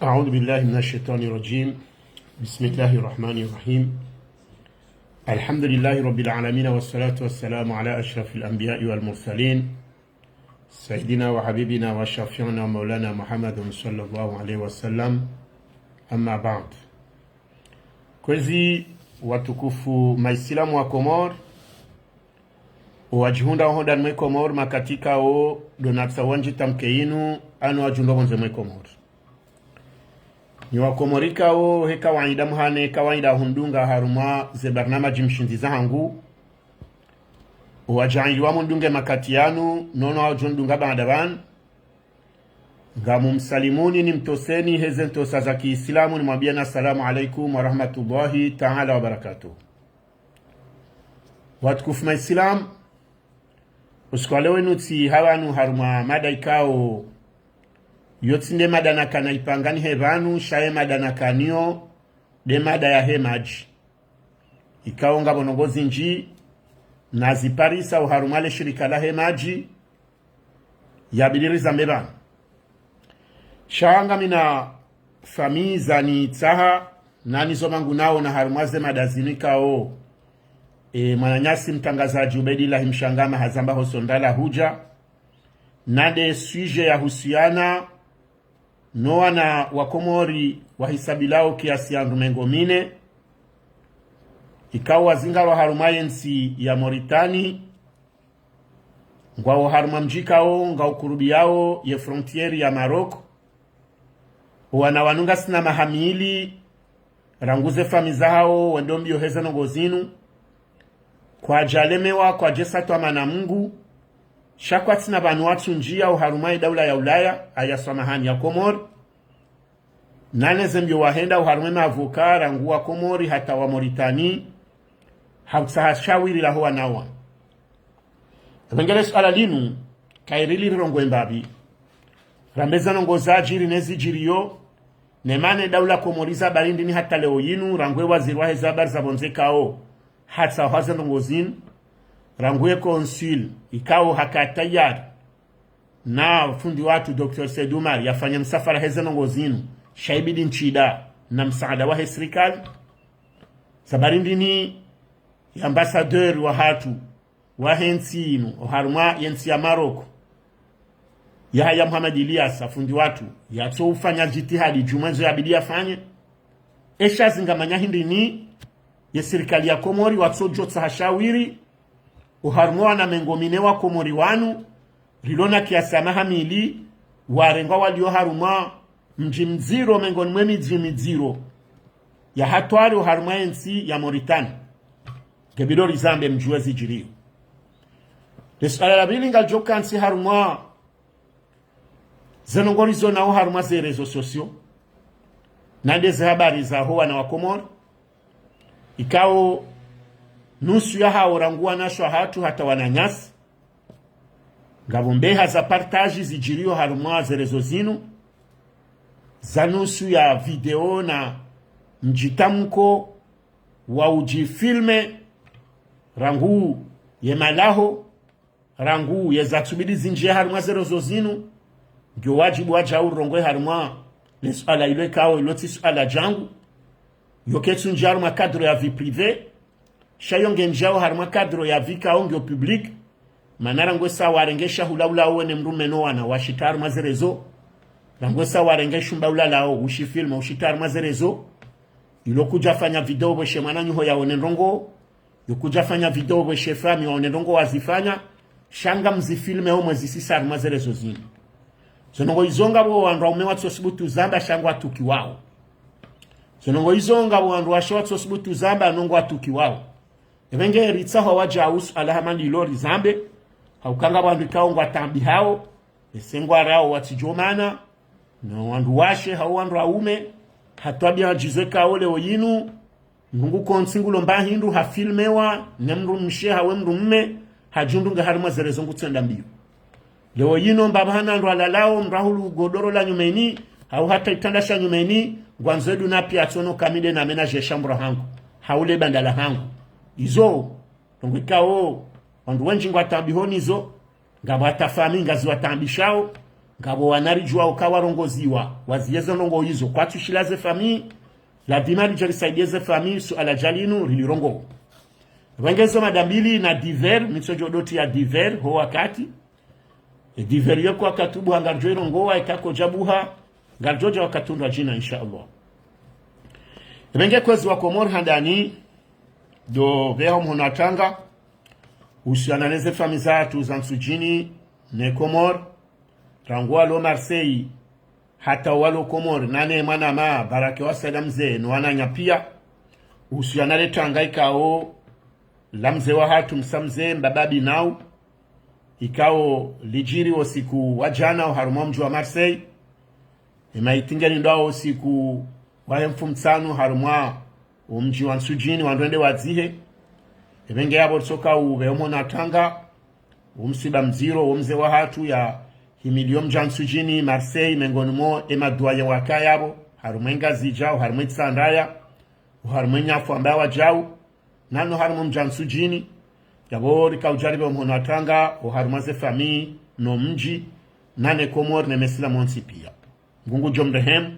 أعوذ بالله من الشيطان الرجيم. بسم الله الرحمن الرحيم. الحمد لله رب العالمين، والصلاة والسلام على أشرف الأنبياء والمرسلين سيدنا وحبيبنا وشفيعنا مولانا محمد صلى الله عليه وسلم. أما بعد. Kwezi watukufu maislamu wa Komor wajihunda honda mwe Komor makatika o donatsa wanji tamkeinu anu wajundo wanze mwe Komor ni wakomorika o he kawaida muhane kawaida hundunga haruma ze barnamaji mshindiza hangu wajailiwa mundunge makatianu nono wajundunga bandaban ngamu msalimuni ni mtoseni heze ntosa za kiislamu ni mwambia na salamu alaikum wa rahmatullahi ta'ala wa barakatuh. Watukufu maislam uskwalewe nuti hawanu haruma mada ikao yotsinde madana kana ipangani hevanu shaye madana kanio de mada ya hemaji ikao nga bonongozi nji na ziparisa uharumale shirika la hemaji ya bidiriza mbebanu shanga mina famiza ni tsaha nani zomangu nao na harumaze madazinika o mananyasi mtangazaji Ubedillah Mshangama hazamba hosondala huja nade suje ya husiana noa na wakomori wahisabilao kiasi ya rumengo mine ikawa zinga wa harumayensi ya Moritani ngwa wa haruma mjikao nga ukurubiao ye frontieri ya Maroko wanawanunga sina mahamili ranguze famiza hao wendombio heza nongozinu kwa jalemewa kwa jesatwa mana Mungu shakwa tina banu watu njia uharumai daula ya Ulaya ayaswamahani ya Komor nane zembio wahenda uharume mavuka rangu wa Komori hata wa Moritani hausahashawiri la huwa nawa wengele suala linu kairili rongo mbabi rambeza nongozaji rinezi jiriyo nemane daula Komoriza barindini hata leo yinu rangwe waziri wa hezabar za bonzekao hata waza nongozinu rangwe konsul ikao hakatayari na fundi watu Dr. Sedumar yafanya msafara heza nongozinu shaibidi nchida na msaada wa serikali sabarindini ambassadeur wa hatu wa hensinu oharuma yensi ya Maroko Yahya Muhammad Ilyas afundi watu yato ufanya jitihadi jumanzo ya bidii afanye esha zingamanya hindini ya serikali ya Komori watsojo tsahashawiri uharumwa na mengomine wa Komori wanu rilona kiasama hamili warengwa walio haruma mji mziro mengoni mwe miji mziro ya hatwari uharumwa ensi ya Moritani gebidori zambe mjuwezi jiriyo desala la bilinga jokansi harumwa zenongorizo na uharuma ze rezo sosio nandeze habari za huwa na wakomori ikao nusu ya hao rangua nasho hatu hata wananyasi ngavumbeha za partaji zijirio haruma ze rezo zinu za nusu ya video na mjitamko wa ujifilme rangu ye malaho rangu ye zatsubidi zinjie haruma ze rezo zinu ndio wajibu waja urongwe haruma lesuala ilwe kao iloti suala jangu yoketsu njaru makadro ya vie privé shayonge njao haruma kadro ya vie kao ngyo public manara ngwesa warengesha hulaula uwene mrumeno wana washitaru mazerezo ngwesa warengesha mbaula lao ushifilma ushitaru mazerezo ilokuja fanya video bweshe mwana nyuho ya onenrongo yokuja fanya video bweshe fami wa onenrongo wazifanya shanga mzifilme o mwezisisaru mazerezo zini zonongo izonga bo wandu umewa tsosibutu zamba shangwa atuki wao zonongo izonga bo wandu washo tsosibutu zamba nongo atuki wao evenge ritsaho waja usu alahamani lori zambe haukanga wandu kaongo atambi hao esengwa rao watijomana no wandu washe hao wandu aume hatwabia jizeka ole oyinu ngungu konsingulo mbahindu hafilmewa nemru mshe hawe mru mme hajundunga harima zerezongu tsenda mbio leo yino mbabana ndo alalao mrahulu godoro la nyumeni au hata itandasha nyumeni gwanzedu na pia tsono kamide na menage shambro hangu haule bandala hangu izo ngwikao wandu wenji ngwatambi honi zo ngabata fami ngazi watambishao ngabo wanarijua ukawarongoziwa waziyezo ndongo hizo kwa tushilaze famii la dimari jalisaidieze famii suala jalinu rilirongo wengezo madambili na diver mitsojo doti ya diver ho wakati diver yoko akatubu hangarjoiro ngoa ikako jabuha garjoja wakatundwa jina inshallah wenge kwezi wa Komor handani do veho mhonatanga usianaleze famii zatu za msujini ne Komor rangwa lo Marseille hata walo Komor nane mana ma barake wa salamze nwana nyapia usianale tangaikao lamze wa hatu msamze mbababi nao ikao lijiri wa siku wajana wa harumwa mju wa Marseille imaitingeni ndao siku wahemfu mtsanu harumwa mji wa Nsujini wandwende wazihe evenge yabo tsoka uwe umona tanga umsiba mziro umze wa hatu ya himilium Nsujini Marseille mengonimo emaduaye wakayabo harumwenga zijao harumwe tsandaya harumwe nyafu ambaye wajao nano harumu Nsujini yabo rikaujaribe umona tanga uharumaze famii no mji nane Komor ne mesela monsi pia ngungu jomrehem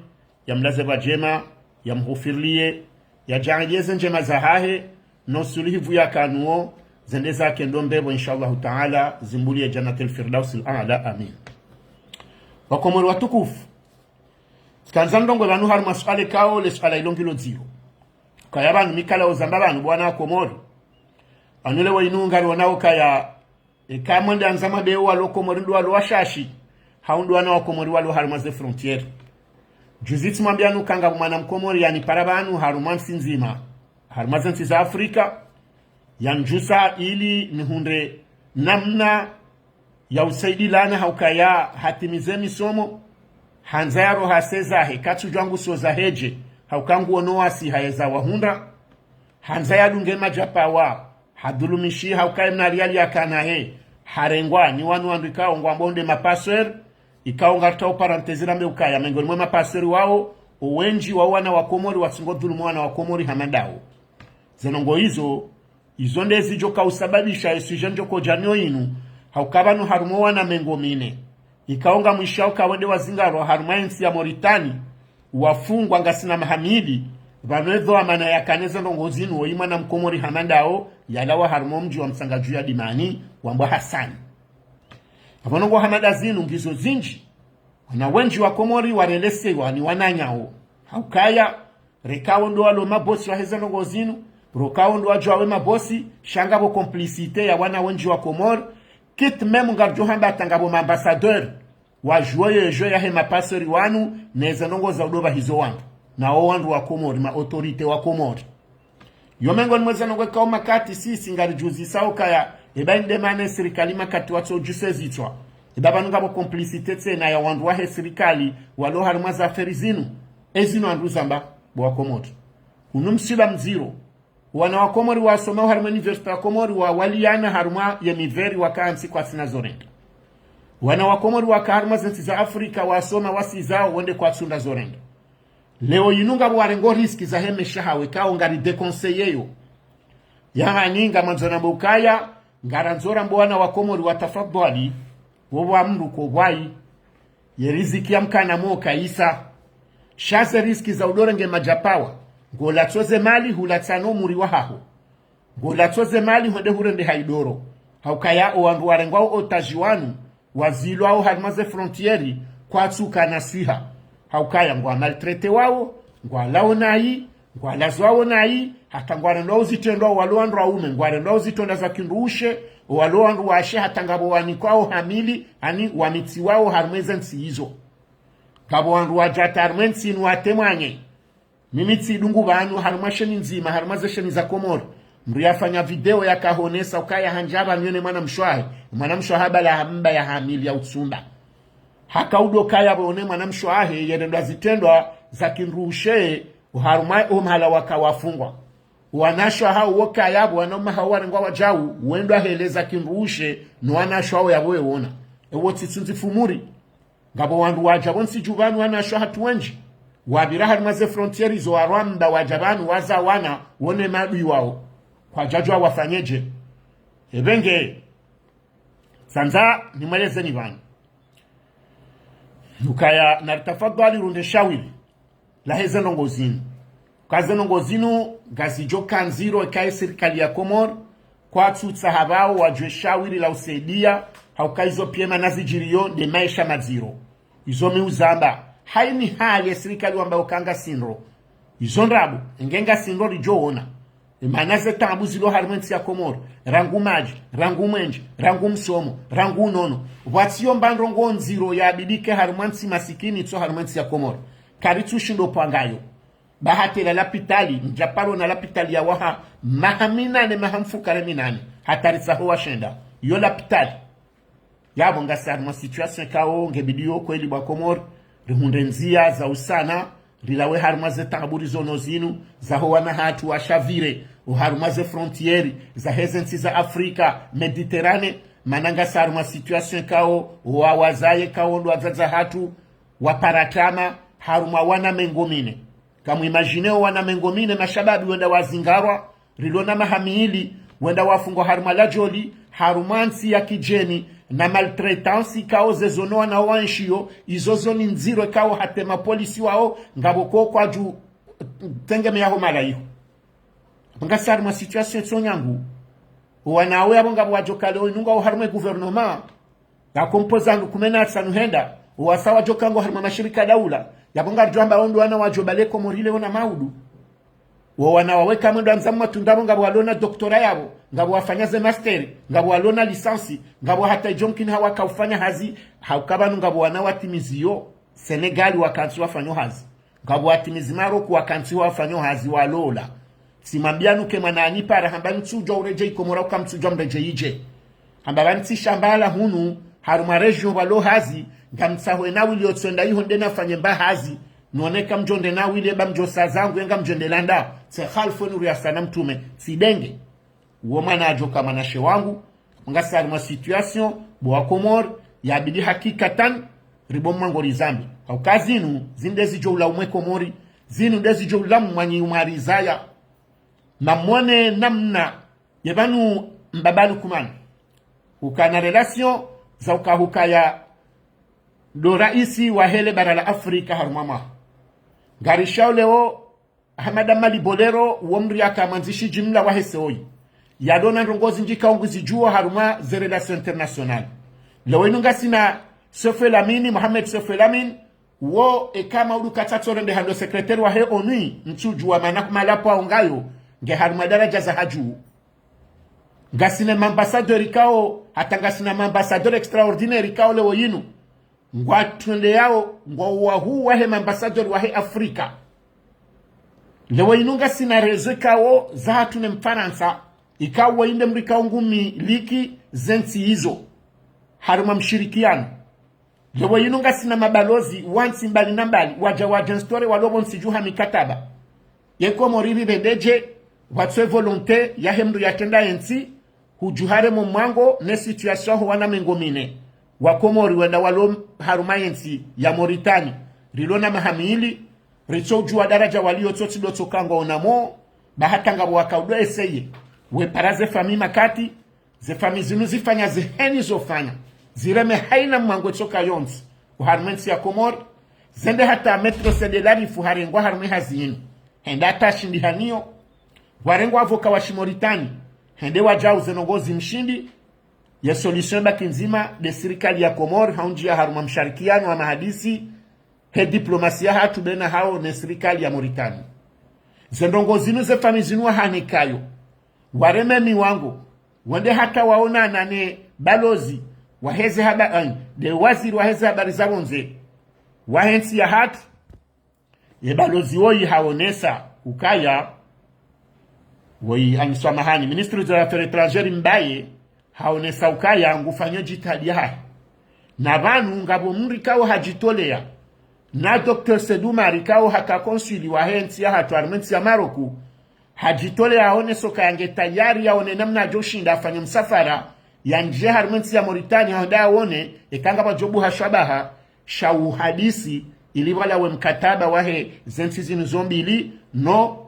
yamlaze bajema yamhufirlie yajangeze njema zahahe no sulihivu ya kanuo zende zake ndombebo inshallah taala zimbulie jannatul firdaus al-a'la amin wa Komor watukufu kanzandongo banu har masale kao le sala ilongilo ziro kayabanu mikala ozambabanu bwana Komor anule wainungari wanao kaya ekamwende anzama beo walo Komor ndo walo washashi haundu wana wa Komor walo harumaze frontiere juziti mwambianu kanga mwana Mkomori yani parabanu harumansi nzima harumaze nsi za Afrika yanjusa ili nihunde namna ya usaidi lana haukaya hatimize misomo hanzayaro haseza hekatu jangu soza heje haukangu onoasi haeza wahunda hanzaya dunge majapawa hadulumishi haukaye mnariali ya kanahe harengwa ni wanu andikao ngwambonde mapaswer ikao ngartao parantezira meukaya mengoni mwe mapasweri wao uwenji wa wana wa Komori wasingo dhulumu wana wa Komori hamadao zenongo hizo ndezi joka usababisha esijenjo kojanyo inu haukabanu harumo wana mengo mine ikaonga mwishao kawende wazingaro harumayensi ya Moritani wafungwa ngasina mahamidi vanwezo amana ya kaneza ndongo zinu oima na Mkomori hamadao yalawa harumo mji wa msangaju ya dimani wamba Hasani Avonongo hamada zinu ngizo zinji wana wenji wa Komori warelesewa ni wananyao haukaya rekao ndo walo mabosi wa heza nongo zinu rokao ndo wajwa we mabosi shangabo complicite ya wana wenji wa Komori kit memu ngarjo hamba tangabo maambasadeur wajwoye jo ya hema pasori wanu neza nongo za udoba hizo wandu na wandu wa Komori ma autorite wa Komori yomengo nweza nongo kao makati sisi ngari juzi sao kaya eba indemane serikali makati watso juse zitwa eba banungabo complicite tsena ya wandu wahe serikali walo haruma za aferi zinu ezinu andu zamba wa Komori unumsila mziro wana wa Komori wasoma haruma university wa Komori wa waliana haruma ya miveri wakansi kwa sina zorenda wana wa Komori waka haruma zensi za Afrika wasoma wasi zao wende kwa tsunda zorenda leo yinunga warengo riski za heme shahawe kao ngari dekonseyeyo ya ninga manzona mbukaya ngaranzora mbwana wa Komori watafadhali wowa mru kogwai ye riziki ya mkana moka isa shase riski za udorenge majapawa ngolatsoze mali hulatsano muri wahaho ngolatsoze mali honde hurende haidoro haukaya owandu warengwao otajiwanu wazilo au harmaze frontieri kwa tsuka na siha haukaya ngwa maltrete wao ngwa lao nai ngwa lazwao nai hata ngwa ndo uzitendo waloandro aume ngwa ndo uzitonda za kindushe waloandro washe hata ngabo wanikwao hamili ani wamitsi wao harmezensi hizo kabo andro wajata harmensi nwatemanye mimitsi dungu banyu harmasheni nzima harmazesheni za Komori mriyafanya video ya kahonesa ukaya hanjaba nyone mwana mshwahaba la hamba ya hamili ya utsumba hakaudo kaya bone mwana mshwahe yedendo zitendwa za kindushe uharumai umhala wakawafungwa wanashwa hao woka yabo wanoma hawarengwa wajau wendwa heleza kindushe nwanashwa hao yabo yona ewo tsitsunzi fumuri ngabo wandu wajabonsi jubanu wanashwa hatuwenji wabira harmaze frontieri zo arwanda wajabanu waza wana wone madui wao kwa jajwa wafanyeje ebenge sanza nimweleze ni bani ukaya na tafadhali runde shawili la heza nongozini kaze nongozinu gazijo kanziro ikaye serikali ya Komor kwa tutsa habao wajwe shawili la usaidia haukaizo piema nazijirio de maisha maziro izo miuzamba haini hali ya serikali wamba ukanga sinro izo nrabu ingenga sinro rijoona imanaze tabu zilo harumenti ya Komor rangu maji, rangu mwenji, rangu msomo, rangu nono watiyo mbandrongo nziro ya abidike harumenti masikini ito harumenti ya Komor karitu shindo pangayo bahate la lapitali njaparo na lapitali ya waha mahaminane mahamfukare minane hatarisa hoa shenda yo lapitali yabo ngasi haruma situation kao ngebidio kweli bwa Komor rihundenzia za usana rilawe harumaze taburi zono zinu za hoa na hatu wa shavire uharumaze frontieri za hezensi za Afrika Mediterane mananga saruma situation kao wawazaye kao ndo azaza hatu waparatama haruma wana mengomine kamu imagineo wana mengomine mashababi wenda wazingarwa rilona mahamiili wenda wafungwa haruma lajoli harumansi ya kijeni na maltretansi kao zezonoa na wanshio izozo ni nziro kao hatema polisi wao ngaboko kwa juu tengeme yaho malayo nga saruma situation tsonyangu wanawe abo ngabo wajokale onunga o haruma gouvernement ya kompozangu kumena tsanu henda wasawa jokango haruma mashirika daula yabonga jamba ondo wana wajobale Komorile ona maudu wanawaweka mwendo anzamu matundabo ngabo walona doktora yabo ngabo wafanyaze master ngabo walona lisansi ngabo hata jomkin hawaka ufanya hazi haukabanu ngabo wanawatimiziyo Senegal wakansi wafanyo hazi ngabo watimizi Maroc wakansi wafanyo hazi walola simambianu ke manani para hambani tsujo ureje Komora ukamtsujo mreje ije hambani tishambala hunu haruma region walo hazi ngamtsaho na wili otsenda ihonde na fanye mba hazi nuoneka mjonde na wili eba mjosa zangu yenga mjonde landa tse khalfo nuru ya sana mtume sidenge uomana ajoka manashe wangu ngasa haruma situation bwa Komor ya bidi hakikatan ribomangori zambi au kazinu zindezi joula umwe Komori zinu ndezi joula mwanyi umarizaya na mwone namna yebanu mbabanu kumani ukana relation za ukahukaya do raisi wa hele bara la Afrika harumama garishao leo Hamada Mali Bolero uomri akamanzishi jimla wa heseoi yadona rongozi njika unguzi juo haruma ze relation international leo inunga sina Sofelamini Mohamed Sofelamini wo ekama udu katatorende hando sekretari wa he ONU mchuju wa malapo ongayo nge haruma daraja za haju ngasine mambasadori kao hata ngasina mambasador extraordinary kao leo yinu ngwa tunde yao ngwa wahu wahe mambasador wahe Afrika leo yinu ngasina rezo kao za hatune Mfaransa ikawa inde mrika ngumi liki zensi hizo haruma mshirikiano leo yinu ngasina mabalozi wansi mbali na mbali waja story walobo nsijuha mikataba yeko moribi bedeje watwe volonté ya hemdu ya tenda ensi hujuhare mu mwango ne situation wana mengomine wa Komori wenda walo haruma ensi ya Mauritania rilona mahamili ritojua daraja walio toti doto kango onamo bahatanga wakaudwa eseye we paraze fami makati ze fami zinu zifanya ziheni zofanya zireme haina mwango toka yonsi uharmensi ya Komori zende hata metro sedelari fuharengwa harume hazinu henda tashindi hanio warengo avoka wa Shimoritani hende wajau zenongozi mshindi ya solution baki nzima de serikali ya Komor haunjia haruma msharikiano wa mahadisi he diplomasia hatu bena hao ne serikali ya Mauritania zenongozi nuze famizinu wa hanekayo wareme miwango wende hata waona nane balozi waheze habari de waziri waheze habari za wonze wahensi ya hatu ye balozi woi haonesa ukaya woi aniswamahani ministri za affaires étrangères mbaye haonesa ukaya ngufanya jitihadi hai na banu ngabo mrikao hajitolea na Dr. Seduma rikao haka konsuli wa hensi ya hatu armensi ya Maroku hajitolea aone soka yange tayari yaone namna joshinda afanye msafara ya nje armensi ya Mauritania honda aone ekanga bajobu hashabaha shau hadisi ili wala we mkataba wahe zensi zinu zombili no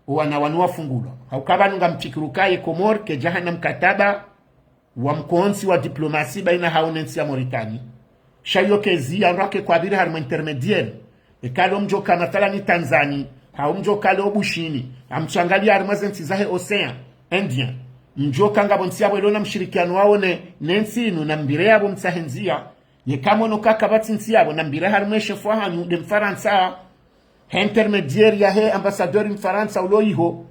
wanawanua fungulo haukabanu nga mchikirukaye Komor ke jahana mkataba wa mkonsi wa diplomasi baina haonensi ya Mauritania shayokezi anrake kwa biri harma intermediaire ekalo mjoka matala ni Tanzania hao mjoka le obushini amchangalia harma zensi zahe ocean Indien mjoka ngabo nsiabo elona mshirikiano wao nensinu na mbire yabo msahenzia yekamo no kakabati nsiabo na mbire harma chefwa hanyu de Faransa intermediaire ya he ambassadeur in Faransa uloiho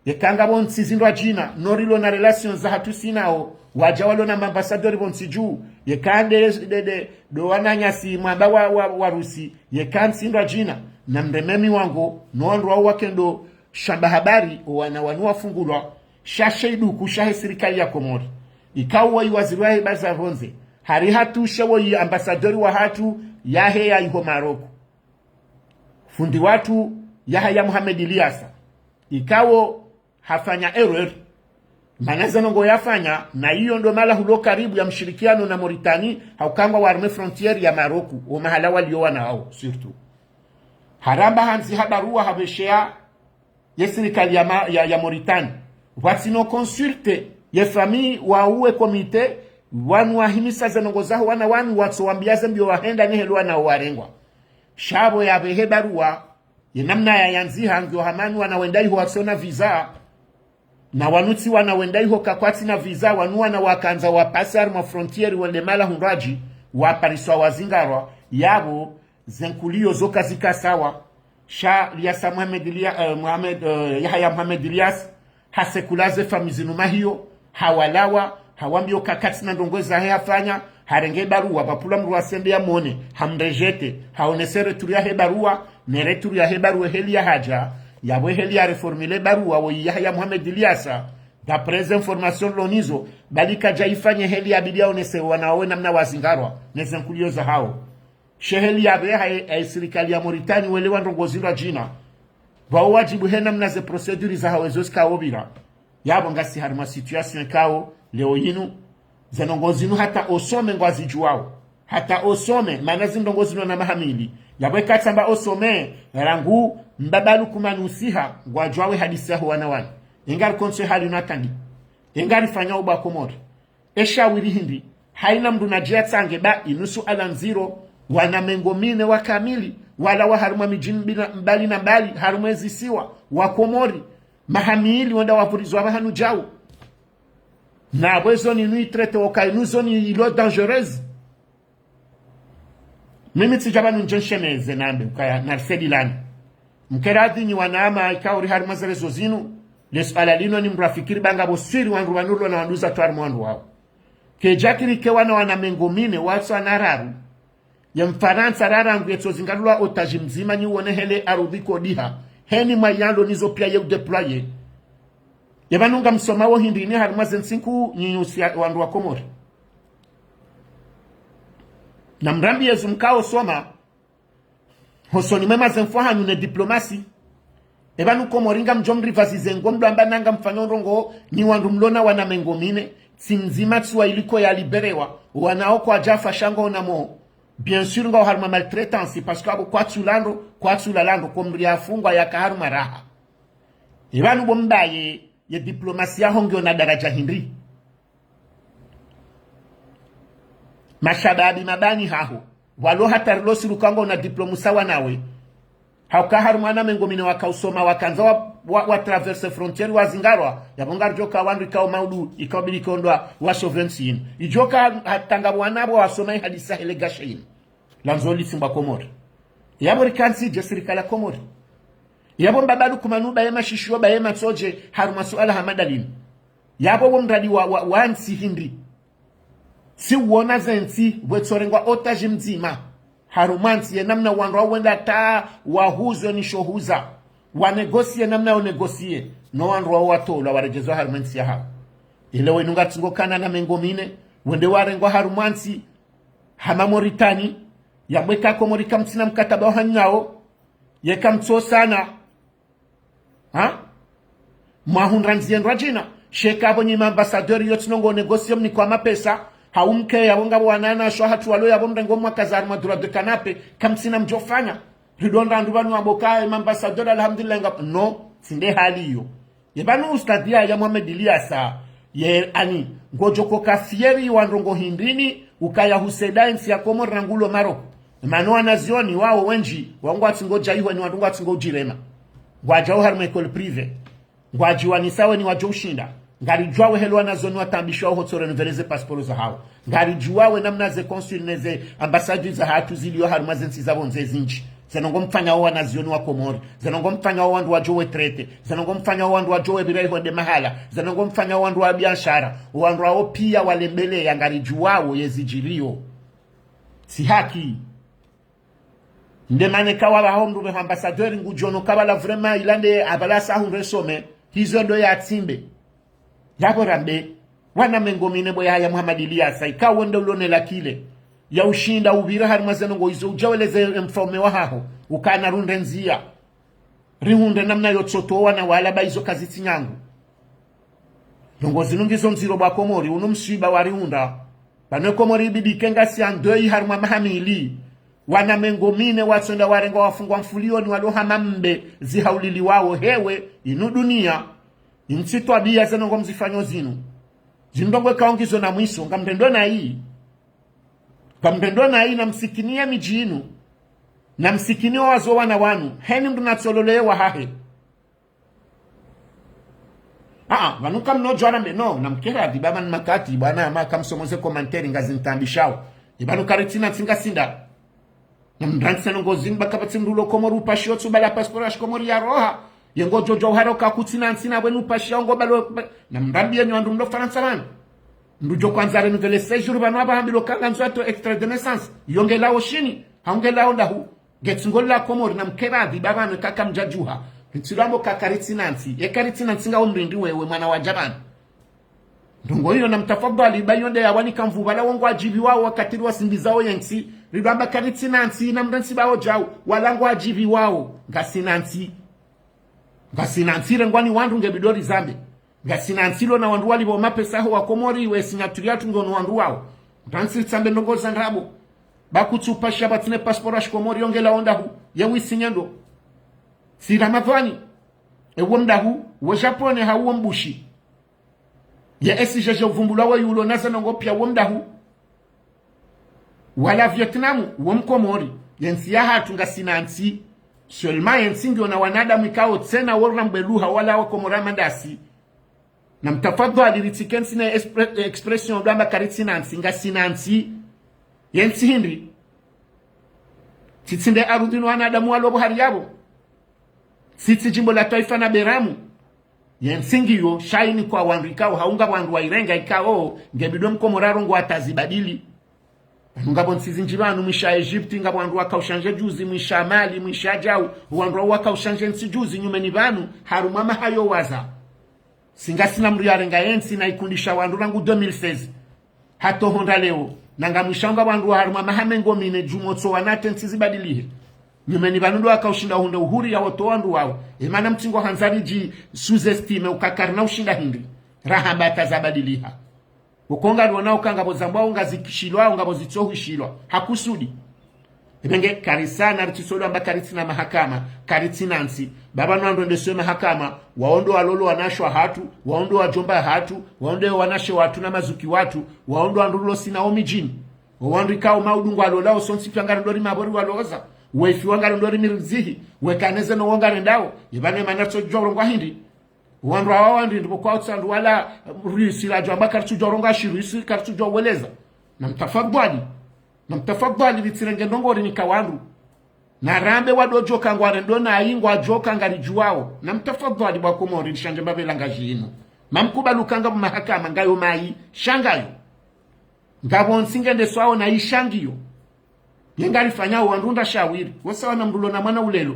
yekanga bonsi zindwa jina norilo na relations za hatu sinao wajawalo na ambassadeur bonsi juu yekande do wananyasi mwamba wa Rusi yekansi ndwa jina na mrememi wangu noondwa wakendo shamba habari wana wanua fungulwa shashaidu kushahe serikali ya Komori ikawa waziri wa baza ronze hari hatu shawo ambassadeur wa hatu yahe ya iho Maroko fundi watu Yahya Mohamed Ilyasa ikawo hafanya error manaza nongo yafanya na hiyo ndo mala hulo karibu ya mshirikiano na Mauritania haukangwa wa arme frontier ya Maroko o mahala walioa na hao surtout haramba hanzi habarua habeshea ya serikali ya Mauritania watino consulte ye famille wa uwe komite wanu wahimisa zenongo zaho wana wanu watsoambiaze mbio wahenda nehelwa na warengwa shabo ya behe barua ye namna ya yanzi hangyo hamani wanawendai ho wasona visa na wanuti wanawendai ho kakwati na visa wanua na wakanza wa pasar ma frontier wende mala hunraji wa pariswa wazingarwa yabo zenkulio zoka zika sawa sha Ilyasa Yahya Mohamed Ilyas hasekulaze famizinuma hiyo hawalawa hawambio kakati na ndongoza hafanya harenge barua bapula mru wasende ya mone hamrejete haonesere turi ya he barua nere turi ya he barua heli ya haja yabwe heli ya reformule barua wa Yahya Mohamed Ilyasa d'après information lonizo balika jaifanye heli ya bidia onese wanawe namna wazingarwa nezenkulio za hao sheheli ya beha ya serikali ya Mauritania welewa ndongozirwa jina wao wajibu he namna ze procedure za hawezosi kaobira yabo ngasi harima situation kao leo yinu zenongozinu hata osome ngwazi juwao hata osome maana zindongozinu na mahamili yabwe katamba osome rangu mbabalu kumanusiha ngwajwawe hadisi yaho wanawani ingari konse hali unatandi ingari fanya uba Komori eshawiri hindi haina mdu na jia tsange ba inusu alanziro wana mengomine wa kamili wala wa haruma mijini mbali na mbali harumezi siwa wa Komori mahamili wanda wapurizwa bahanu jau na wezoni nui trete wakai zoni ilo dangereuse mimi tijaba njenshemeze nambe ukaya narsedi lani mkeradi ni wanama ikauri haruma zere zozinu lesala lino ni mrafikiri banga bosiri wangu wanurlo na wanduza tuari mwandu wao kejakiri ke wana mengomine watu anararu ya Mfaransa rarangu yeto zingalua otaji mzima ni uone hele arudhiko diha heni mayando nizo pia ye udeploye yabanunga msomawo hindi ni haruma zensinku nyinyusi wandu wa Komori na mrambi yezu mkao soma hosoni mema zenfuha nune diplomasi ebanu Komoringa mjomri vazize ngomdo amba nanga mfanyo rongo ni wandu mlona wana mengomine sinzima tsuwa iliko ya liberewa wanaoko ajafa shango na mo bien sûr nga harma maltraitance parce que abo kwatsula lando komri afungwa ya kaharuma raha ebanu bombaye ye diplomasia hongyo na daraja hindi mashababi mabani haho walo hatarlo sirukango na diplomusawa nawe hauka harumana mengomine wakausoma wakanza wa traverse frontiere wazingarwa yabongar joka wandu ikao maudu ikao bilikondwa wa sovereignty ijoka hatanga wanabo wasoma hadisa helegation lanzoli simba Komori yabo rikansi je serikala Komori yabo mbabalu kumanuba yema shishio ba yema soje haruma suala hamadalin yabo mradi wa ansi hindi si uona zensi wetsorengwa otaji mzima harumansi ya namna wanrwa wenda taa wahuzo ni shohuza wanegosie namna unegosie no wanrwa watola warejezo harumansi ya hao ile wenunga tsingokana na mengomine wende warengwa harumansi hama Mauritani ya mweka Komori mtina mkataba wa hanyao yeka mtso sana mahunranzi yenrajina sheka abo nyima ambassadeur yotinongo negosie mni kwa mapesa haumke ya wonga wanana sho hatu walo ya bomre ngomwa kazar madura de kanape kamsina mjofanya ridonda ndubanu abokae ambassadeur alhamdulillah ngap no sinde hali hiyo yebanu ustadia ya Mohamed Ilyasa ye ani ngojoko kafieri wa ndongo hindini ukaya huseda nsi ya Komori na ngulo Maroko mano wanazioni wao wenji wangu atingoja iwe ni wadungu atingoji rema ngwaja uharme ekole prive ngwaji wanisawe ni wajo ushinda ngari juawe helu wanazoni watambishwa hotore nuveleze pasporo za hao ngari juawe namna ze konsul neze ambasadi za hatu zilio haruma zensi za bonze zinchi zenongo mfanya wa wanazioni wa Komori zenongo mfanya wa wandu wa jowe trete zenongo mfanya wa wandu wa jowe birai honde mahala zenongo mfanya wa wandu wa biashara wandu wa pia walembele ya ngari juawe yezijilio si haki ndemane kawa ba homru be ambassadeur ngujono kabala vraiment ilande abala sa hunre some hizo ndo ya timbe yabo rambe wana mengomine boya ya Muhammad Ilyasa ikawo ndo lone la kile ya ushinda ubira harima zenongo izo ujaweleze mfaume wa haho ukana runde nzia rihunde namna yotsoto wana wala ba izo kazi tinyangu ndongozi nungizo nziro ba Komori uno msiba wa rihunda bane Komori bidikenga si andoi harima mahamili wana mengomine watsonda warenga wafungwa mfulio ni walohama mbe zihaulili wao hewe inu dunia insitwa bia zenongo mzifanyo zinu zindongwe kaongizo na mwiso ngamtendo na hii na msikinia miji inu na msikinio wazo wana wanu heni mdu natsololewa hahe vanuka mnojo arambe no na mkera dibaba makati bwana maka msomoze komanteri ngazi ntambishao ibanu karitina tinga sinda na mdransa ngozi mbakapati mdulo Komori upashio tsubala pasporo ashkomori ya roha yengo jojo haroka kutina ntsina wenu upashio ngo balo na mdambia ni wandu ndo Faransa wana ndujo kwanza renuvele sejuru banu abahambilo kanga nzwato extra de naissance yonge lao shini haunge lao ndahu getsingola Komori na mkera dibaba mekaka mjajuha ntsilambo kakariti nansi ekariti nansi nga umrindi wewe mwana wa jabani ndongo hiyo na mtafadhali bayonde ya wani kamvubala wongo ajibi wao wakatiri wa simbizao yensi ribamba kariti nansi na mdansi bao jau walango ajibi wao ngasinansi rengwani wandu ngebidori zambe ngasinansi lo na wandu wali bo mapesa ho wa Komori we sinyaturia tungono wandu wao mdansi tsambe ndongo zandrabo bakutupa shabatine pasporo ashkomori yongela onda hu yewi sinyando si Ramadhani ewo mdahu wa Japone hawo mbushi ya esi jeje uvumbula wa yulo nasa nongo pia wo mdahu wala Vietnam wo Mkomori yensi ya hatu nga sinansi sholma yensi ndio na wanadamu ikao tsena worra mbeluha wala wa Komora mandasi na mtafadhali ritikensi na expression blamba kariti nansi nga sinansi yensi hindi titsinde arudinu wanadamu walobo hari yabo siti jimbo la taifa na beramu yensingiyo shaini kwa wandikao haunga wandu wa irenga ikao ngebido Mkomoraro ngo atazibadili ngabo nsizinjibanu mwisha Egypti ngabo wandu wakaushanje juzi mwisha Mali mwisha Jau wandu wakaushanje nsijuzi nyumeni banu harumama hayo waza singasina mri yarenga yensi na ikundisha wandu rangu 2016 hato honda leo nanga mwishanga wandu harumama hamengo mine jumotso wanate nsizibadilihe nyumeni banundo akaushinda hunde uhuri ya woto wandu wao imana mtingo hanzariji suzestime ukakarna ushinda hindi rahamba tazabadiliha ukonga luona ukangabo zambao ngazikishilwa ngabo zitsohishilwa hakusudi ibenge karisana ritisolo amba karitina mahakama karitinansi baba nwando ndeswe mahakama waondo walolo wanashwa hatu waondo wajomba hatu waondo wanashe watu na mazuki watu waondo andulo sina omijini waondo ikao maudungu alolao sonsi pyangara ndori mabori waloza wefi wangara ndori mirizihi wekaneze no wangara ndao ibane manatso jorongo hindi wandu awandi ndipo kwa utsandu wala risi la jamba kartu joronga shirisi kartu joweleza na mtafadhali bitirenge ndongori nikawandu na rambe wadojo kangware ndona ayingwa joka ngari juwao na mtafadhali bwa Komori shanje babela ngajino mamkuba lukanga mu mahakama ngayo mai shangayo ngabo nsingende swao na ishangiyo yengali fanyao wandunda shawiri wasawa na mrulo na mwana ulelo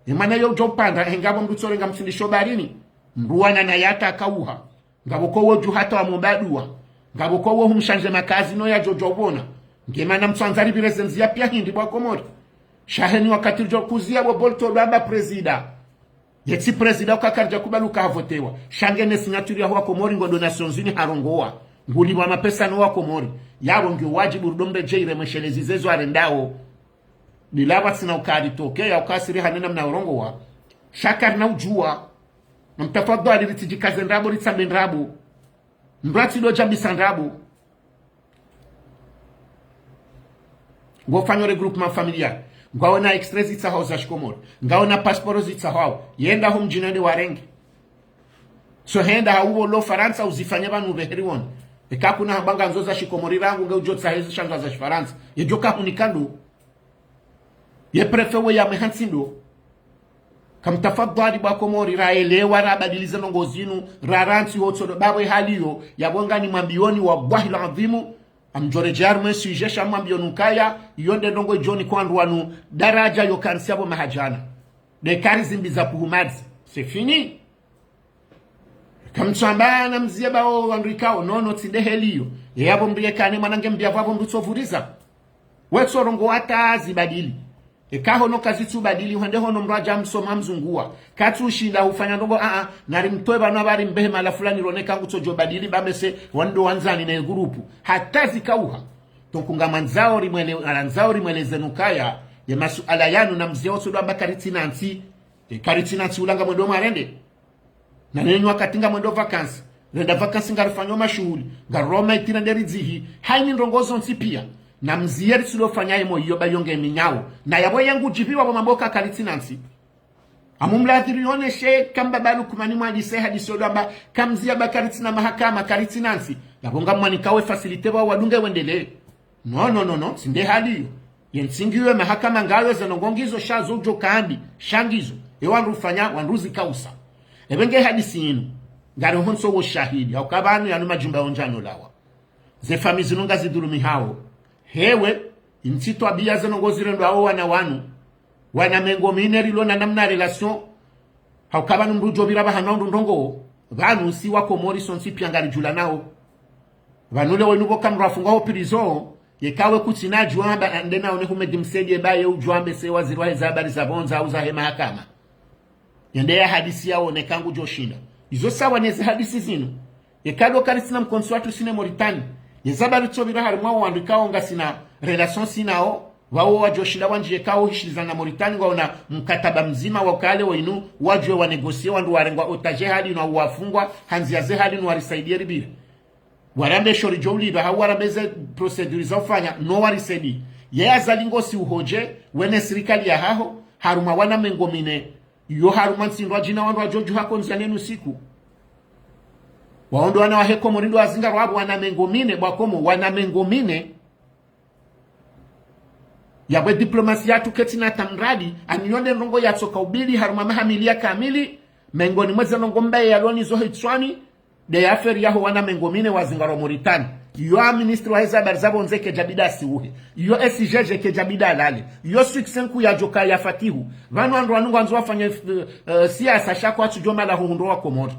imana yo jopanda engabo mdutsore ngamsindisho barini mruwana na yata akauha ngaboko woju hata wa mumbadua ngaboko wo humshanje makazi no ya jojobona ngemana mtsanzari birezenzi ya pia hindi bwa Komori shaheni wakati kuzia wo bolto baba presida yeti presida ukakarja kubaluka havotewa shangene signaturi ya wa Komori ngo donation zini harongoa nguli wa mapesa no wa Komori yabo ngi wajibu rudombe jeire meshelezi zezo arendao bilaba sina ukadi tokea ukasiri hanena mna urongoa shakar na ujua mtafadhali litijikaze ndrabo litsambe ndrabo mbrati do jambi sandrabo ngofanya regroupement familial ngaona extrait zitsaho za shikomoro ngaona passport zitsaho yenda ho mjinani warenge so henda hauwo lo Faransa uzifanya banu beheriwon ekakuna habanga nzoza shikomori rangu ngejotsa hizo shanga za Faransa yejoka kunikando ye prefewe ya mehansindo kamtafadhali bakomori raelewa rabadiliza nongozinu raranti hotso babwe haliyo yabonga ni mambioni wa bwahi la adhimu amjore jarme sujesha mambionu kaya yonde ndongo joni kwandwanu daraja yo kansiabo mahajana de karizimbi za puhumadzi c'est fini kamtsambana mzieba o andrikao nono tsinde heliyo yabo mbiye kane manange mbyavavo mbutsovuriza wetsorongo atazi badili ekaho no kazitu badili hande hono mraja msoma mzungua katushinda ufanya ndongo nari mtoe bana bari mbehe mala fulani roneka ngutojo badili bamese wando wanzani na grupu hatazi kauha tokunga manzao rimwele zenukaya ya masuala yanu na mzeo sodo ambakaritinanti karitinanti ulanga mwendo marende na nenyo akatinga mwendo vacances renda vacances ngarifanywa mashuhuli ngaroma itina nderizihi haini ndongozo nsipia na mzieri tulofanya imo iyo bayonge minyao na yabo yangu jibiwa wa mamboka karitinansi amumladhiri oneshe kamba balu kumani mwalise hadisi odamba kamzia bakaritina mahakama karitinansi yabonga mwani kawe facilite wa wadunge wendele no sinde haliyo yensingiwe mahakama ngawe zanongongizo shazo jo kandi shangizo ewandu fanya wanduzi kausa ebenge hadisi yinu ngari honso wo shahidi au kabanu yanu majumba onjano lawa ze famizi nunga zidurumi hao hewe intito abia zenongozire ndo hao wana mengo mineri lona namna relation hau kabanu mrujo biraba hanondu ndongo vanu si wako Morrison si piangari jula nao vanule wenuko kamrafunga ho prison yekawe kutina juamba andena one humedi mseje baye ujuambe se waziri wa habari za bonza au za mahakama yendea hadisi yao nekangu joshinda izo sawa neze hadisi zinu yekado karisina mkonsuatu sine Mauritania yezabari tsobira harimwa wandikao ngasina relation sinao wao wajoshinda wanje kao hishizana Mauritania ngaona mkataba mzima wakale wainu wajwe wa negosie wandu warengwa otaje hali na wafungwa hanzia ze hali no warisaidia ribire warambe shori jowli ba hawarameze procedure za ufanya no warisedi yeazalingo si uhoje wene serikali ya haho haruma wana mengomine yo haruma nsindwa jina wandu wajoju hako nzianenu siku waondo wana waheko morindo azinga rwabu wana mengomine bwakomo wana mengomine yawe diplomasi yatu ketina tamradi aniyonde nongo ya soka ubili haruma mahamilia kamili mengoni mweze nongo mbaye ya loni zohe itswani de ya feri yaho wana mengomine wazinga ro Mauritania yo ministri wa heza barzabo nzeke jabida siuhe yo SIGG ke jabida lale yo successenku ya joka ya fatihu vanu andu wanungu anzu wafanya siasa shako atujoma la hundo wa Komoro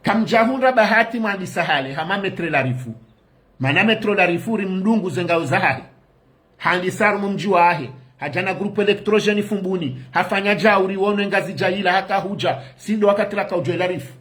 kamjahunda bahati mwandi sahale hama metre la rifu mana metro la rifu rimdungu zenga uzahari handi sarumu mjiwa ahe hajana grupu elektrojeni fumbuni hafanya jauri wone ngazi jaila haka huja sindo wakatila kaujwe la rifu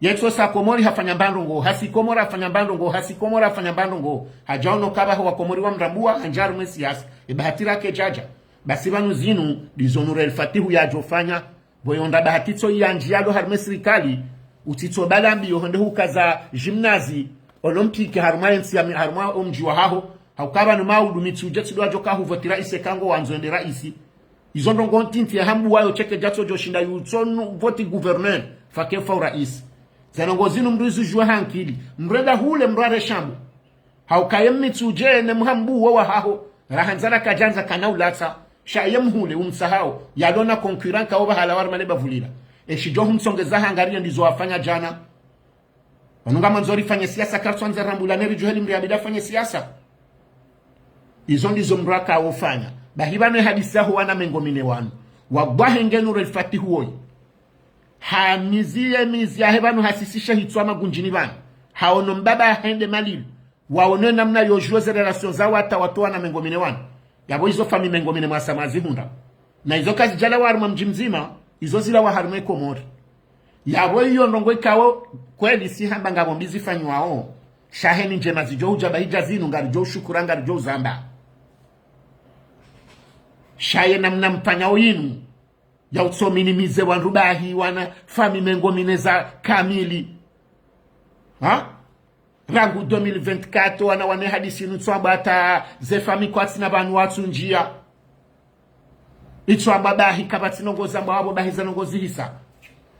yetso sa Komori hafanya mbandongo hasi Komora hafanya mbandongo hasi Komora hafanya mbandongo hajaono kaba wa Komori wa mrambua anjaru mesias ibahatira ke jaja basi banu zinu dizonure fatihu ya jofanya boyonda bahatitso ya njialo harme serikali utitso balambi yohonde hukaza gymnasi olympique harmaensi ya harma omjiwa haho haukaba no maudu mituje tsidwa joka huvotira isekango wanzonde raisi izo ndongo ntinti ya hambu wayo cheke jatso joshinda yutsonu voti gouverneur fake fa rais zanongozinu mruzu jua hankili mreda hule mrare shambu haukaye mituje ne mhambu wa haho rahanzara kajanza kanaulatsa shayem hule umsahau yalona concurrent ka oba halawar male bavulira eshijo humsongeza hangaria ndizo wafanya jana wanunga manzori fanya siasa kartwanza rambulaneri joheli mriabida fanya siasa izo ndizo mraka ufanya bahibano hadisa huwa na mengomine wanu wagwahe ngenu relfati huoi hamizie mizi ya hebanu hasisisha hituwa magunjini banu haono mbaba hende malilu waone namna yojueze relasyon za wata watoa na mengomine wanu yabo hizo fami mengomine mwasamazi hunda na hizo kazi jala waruma mjimzima hizo zila waharume Komori yabo hiyo ndongo ikawo kweli si hamba ngabo mbizi fanyuwao shaheni njema zijo ujaba hijazinu ngarijo shukuranga ngarijo zamba shaye namna mpanyao yinu ya utsominimize wanrubahi wana fami mengomine za kamili rangu 2024 wana wane hadisi nutswamba ata zefami kwa tina banu watu njia itswamba bahi kabati nongoza mwabo bahi za nongozi hisa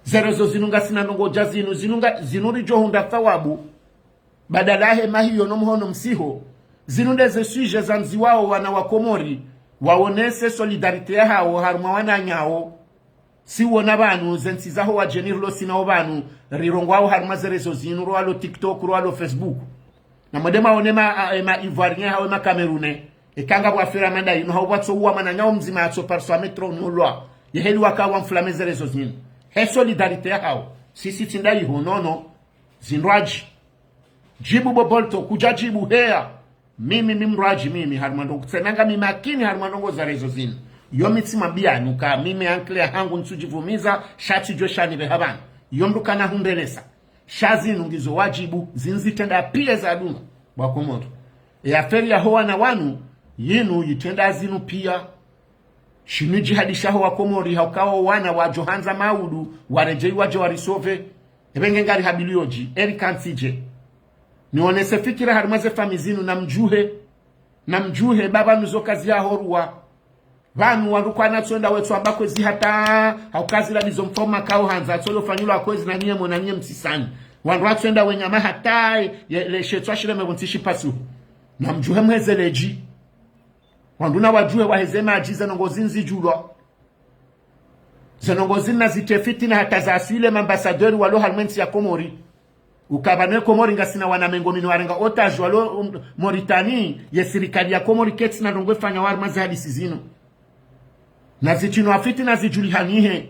zerezo zinunga sina nongoja zinuri johunda thawabu badalahe mahiyo no mhono msiho zinundeze suje za mzi wao wana wakomori waonese solidarite hao haruma wananyao si wona banu zensizaho wa jenirlo sinao banu rirongwao haruma zerezo zinuro alo TikTok ro alo Facebook na modema onema ivoirien hao ma Camerounais ekanga bwa fera manda ino hao batso uwa mananyao mzima atso parso metro nulwa yeheli wakawa mflame zerezo zin he solidarite hao sisi tindai honono zinraji jibu bobolto kujajibu hea mimi mimraji mimi harmando kutsenanga mimakini harmando ngo zarezo zin yo mitsima bia nuka mimi ankle hangu nsujivumiza shati joshani behabana yo mdukana humbelesa shazi nungizo wajibu zinzitenda pia za duma bakomoto ya feri ya hoa na wanu yinu yitenda zinu pia shinuji hadishaho wa komori haukawa wana wa Johanza Maudu warejei waje warisove ebenge ngari habilioji erikansije nionese fikira harumaze famizinu na mjuhe baba nuzokazi ya horua vanu warukwa natsonda wetu ambako zihata haukazi la bizo mfoma kao hanza tsolo fanyulo akwezi na niye mona niye msisani wandu watsonda wenyama hatai le shetwa shile mebuntishi pasu na mjuhe mwezeleji wandu na wajuhe wahezema ajize nongozinzi julo zenongozini na zitefiti na hata za asile mambasadori walo halmenti ya Komori ukabane Komori ngasina wana mengomini warenga otage walo Moritani ye sirikali ya Komori keti na nongwe fanya warmazi hadisi zino na zitino afiti na zijulihanihe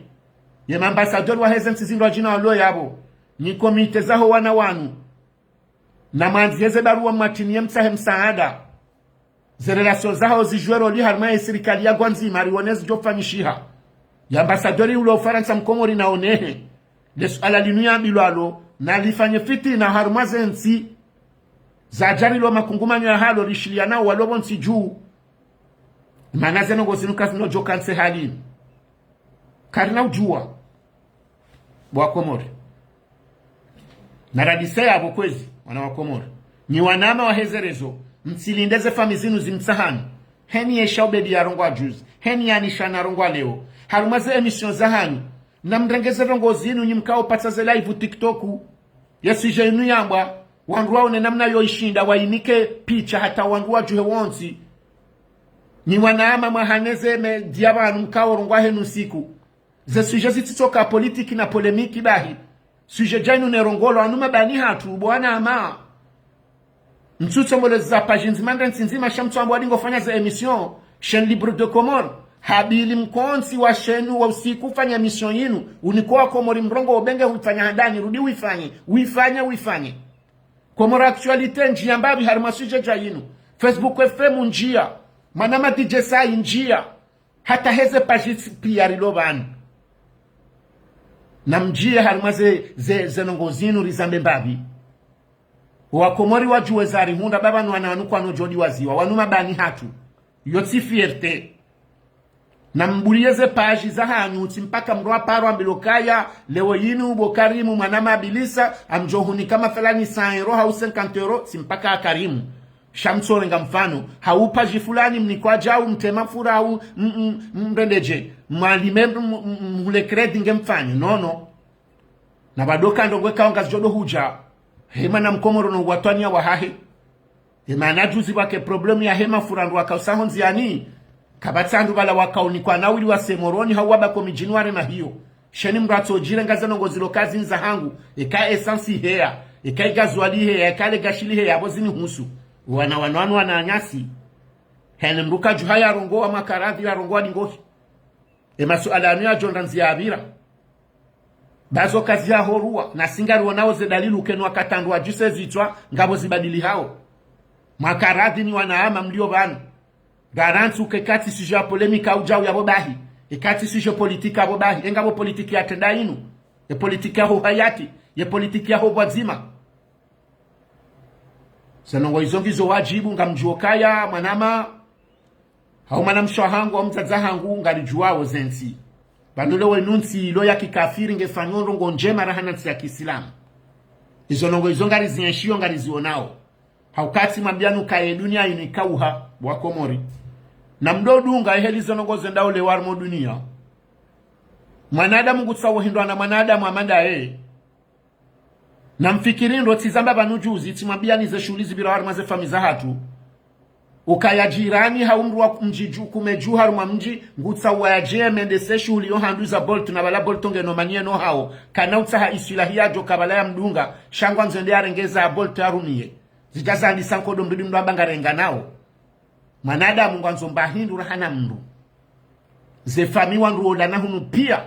ye mambasadori wahezenti zino wajina walo yabo ni komite zaho wana wanu na manzieze barua matini ye msahe msaada zerelasyon zaho zijuero li harma ye sirikali ya gwanzi marionezi jofanyishiha ya ambasadori ulo Ufaransa mkomori na onehe lesu ala linuya bilwalo na lifanye fiti na harumaze nsi za jari lo makungumanyo ya halo lishilia nao walobo nsi juu manaze nongo zinuka zino joka nse halini karina ujua wakomori na radise ya kwezi wana wakomori ni wanama wa hezerezo msilindeze famizinu zimsahani heni ye shaubedi ya rongwa juzi heni ya nishana rongwa leo harumaze emission zahani na mrengeze rongo zinu nyimkao pataze live TikToku yesu jenu yamba wanruwa one namna yo ishinda wainike picha hata wanruwa juhe wonsi ni wanaama mahaneze me diabanu mkao rongwa henu siku ze suje zititoka politiki na polemiki bahi suje jainu ne rongolo anume bani hatu bwana ama mtutse mbole za pagines mandren nzima shamtu ambo adingo fanya za emission chaîne libre de Comore habili mkonsi wa shenu wa usiku fanya mission yinu unikoa Komori mrongo obenge huifanya handani rudi uifanye Komoro actualite njia mbabi harimasuja jayinu Facebook FM njia manama DJ Sai njia hata heze pagines pia rilobani na mjia harimaze zenongozinu rizambe mbabi Wakomori wajuwe zari hunda baba nuananuku anojodi waziwa wanuma bani hatu yotsi fierte na mbuliyeze paji za hanyuti mpaka mroa paro ambilokaya lewo yinu bokarimu manama abilisa amjohuni kama felani 100 euro hau 50 euro simpaka akarimu shamsore nga mfano haupaji fulani mnikwa jau mtema fura au mrendeje mwalime mule kredi nge mfanyo nono na badoka ndongwe kaonga jodo huja hema na mkomoro no watwania wahahe hema na juzi wake problemu ya hema furandu wakausaho nziani kabatsandu bala wakauni kwa nawili wa semoroni hawaba kwa mijinuare na hiyo sheni mrato jire ngaza nongozilo kazi nza hangu eka esansi hea eka igazwali hea eka legashili hea bozini husu wana anyasi hene mruka juhaya rongo wa makaradhi ya rongo wa dingohi masu alanu ya jondanzi ya abira bazo kazi ya horua na singari wanao ze dalilu kenu wakatandu wa juse zitwa ngabo zibadili hao makaradhi ni wanaama mlio banu garanti ukekati suje polemika ujau ya bobahi ekati suje politika ya bobahi engabo politiki ya tenda inu ya politiki ya ho hayati ya politiki ya ho wazima sanongo izongizo wajibu ngamjuokaya manama hau manamsho hangu wa mzaza hangu ngarijuwao zensi bandole wenunsi ilo ya kikafiri ngefanyoro ngonjema rahanansi ya Kiislamu izo nongo izo ngari zienshio ngari zionao haukati mambianu kae dunia inikauha wa Komori na mdodunga heli izo nongo zenda ule warmo dunia mwanadamu gutsawo hindwa na mwanadamu amanda na mfikiri ndo tizamba banujuzi timambiani ze shughuli zibira warma ze famiza hatu ukaya jirani haumrwa mjiju kumeju haruma mji ngutsa waje mende se shughuli yo handuza bolt na bala bolt ngeno manie no hao kana utsaha isilahia jo kabala ya mdunga shangwa nzende arengeza bolt arumie zijaza ni sankodo mrudi mndo abangarenga nao manadamu ngwanzo mbahindu rahana mndu ze fami wandu odana hunu pia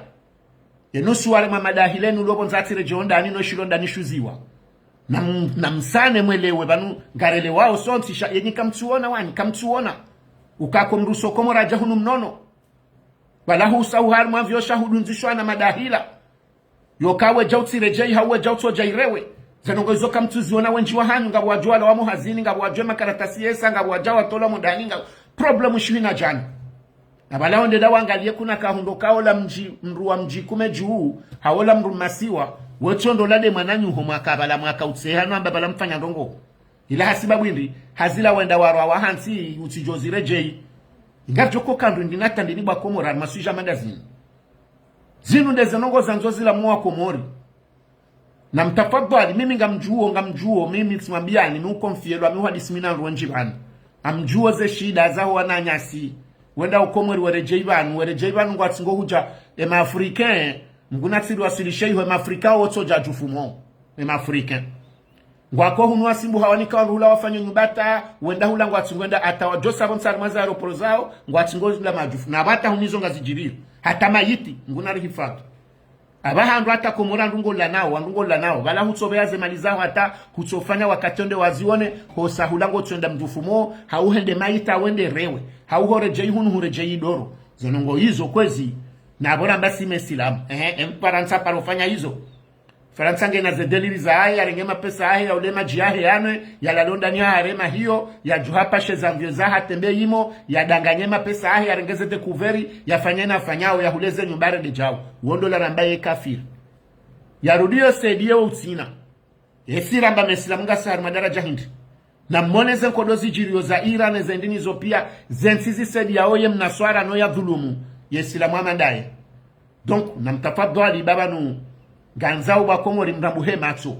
enosu wale mamadahilenu lobo nzatire jonda ni no shilonda ni shuziwa na msane mwelewe banu ngarele wao sontisha yenye kamtuona wani kamtuona ukako mruso komo raja hunu mnono wala husa uhar mwavyo shahudu nzishwa na madahila yokawe jauti rejei hawe jauto jairewe zanongo izo kamtuziona wenji wa hanyu ngabu wajua la wamu hazini ngabu wajua makaratasi yesa ngabu wajua watola mudani ngabu problemu shuhina jani na bala onde da wangalie kuna kahundo kaola mruwa mji kume juu haola mru masiwa wechondo lade mwananyu mwaka bala mwaka utsehano amba bala mfanya ndongo ila hasiba bwindi hazila wenda warwa wahansi utijozire jei ngajoko kandu ndinata ndinibwa Komora masuja mandazini zinu ndeze nongo zanzozila mwa Komori na mtafadhali mimi ngamjuo mimi simambiani nukonfielwa mi hadisimina ruwenji bani amjuo ze shida zao wananyasi wenda ukomori werejei banu ngwatsingo huja Africain nguna tsiru wasilishe iho Afrika woto jajufumo Africain ngwako hunu asimbu hawanika hula wafanya nyubata wenda hula ngwatsingoenda atawajosa bonsari mwaza aeroporo zao ngwatsingo la majufu na bata hunizo ngazijiriyo hata mayiti nguna rihifadhi abahandu hata Komora ndungo la nao bala hutsobeaze mali zao hata hutsofanya wakatonde wazione hosa hulango tsenda mjufumo hauhende maita wende rewe hauhore jei hunu hure jei doro zenongo hizo kwezi na bora mbasi mesilamu Faransa parofanya hizo Faransa ngena zedeliri za haya rengema pesa haya ya ulema jiahe yanwe ya lalonda ni harema hiyo ya juhapa shezambio za hatembe imo ya danganyema pesa haya ya rengeze de kuveri ya fanyena fanyao ya huleze nyumbare de jao uondo la rambaye kafir ya rudio sediye wa utsina esi ramba mesilamu nga sahar madara jahindi na mmoneze nkodozi jirio za Iran zendini zopia zensizi sediya oye mnaswara no ya dhulumu yesilamu amandaye donc na mtafadhali baba nu ganzao wa Komori mrambuhe matso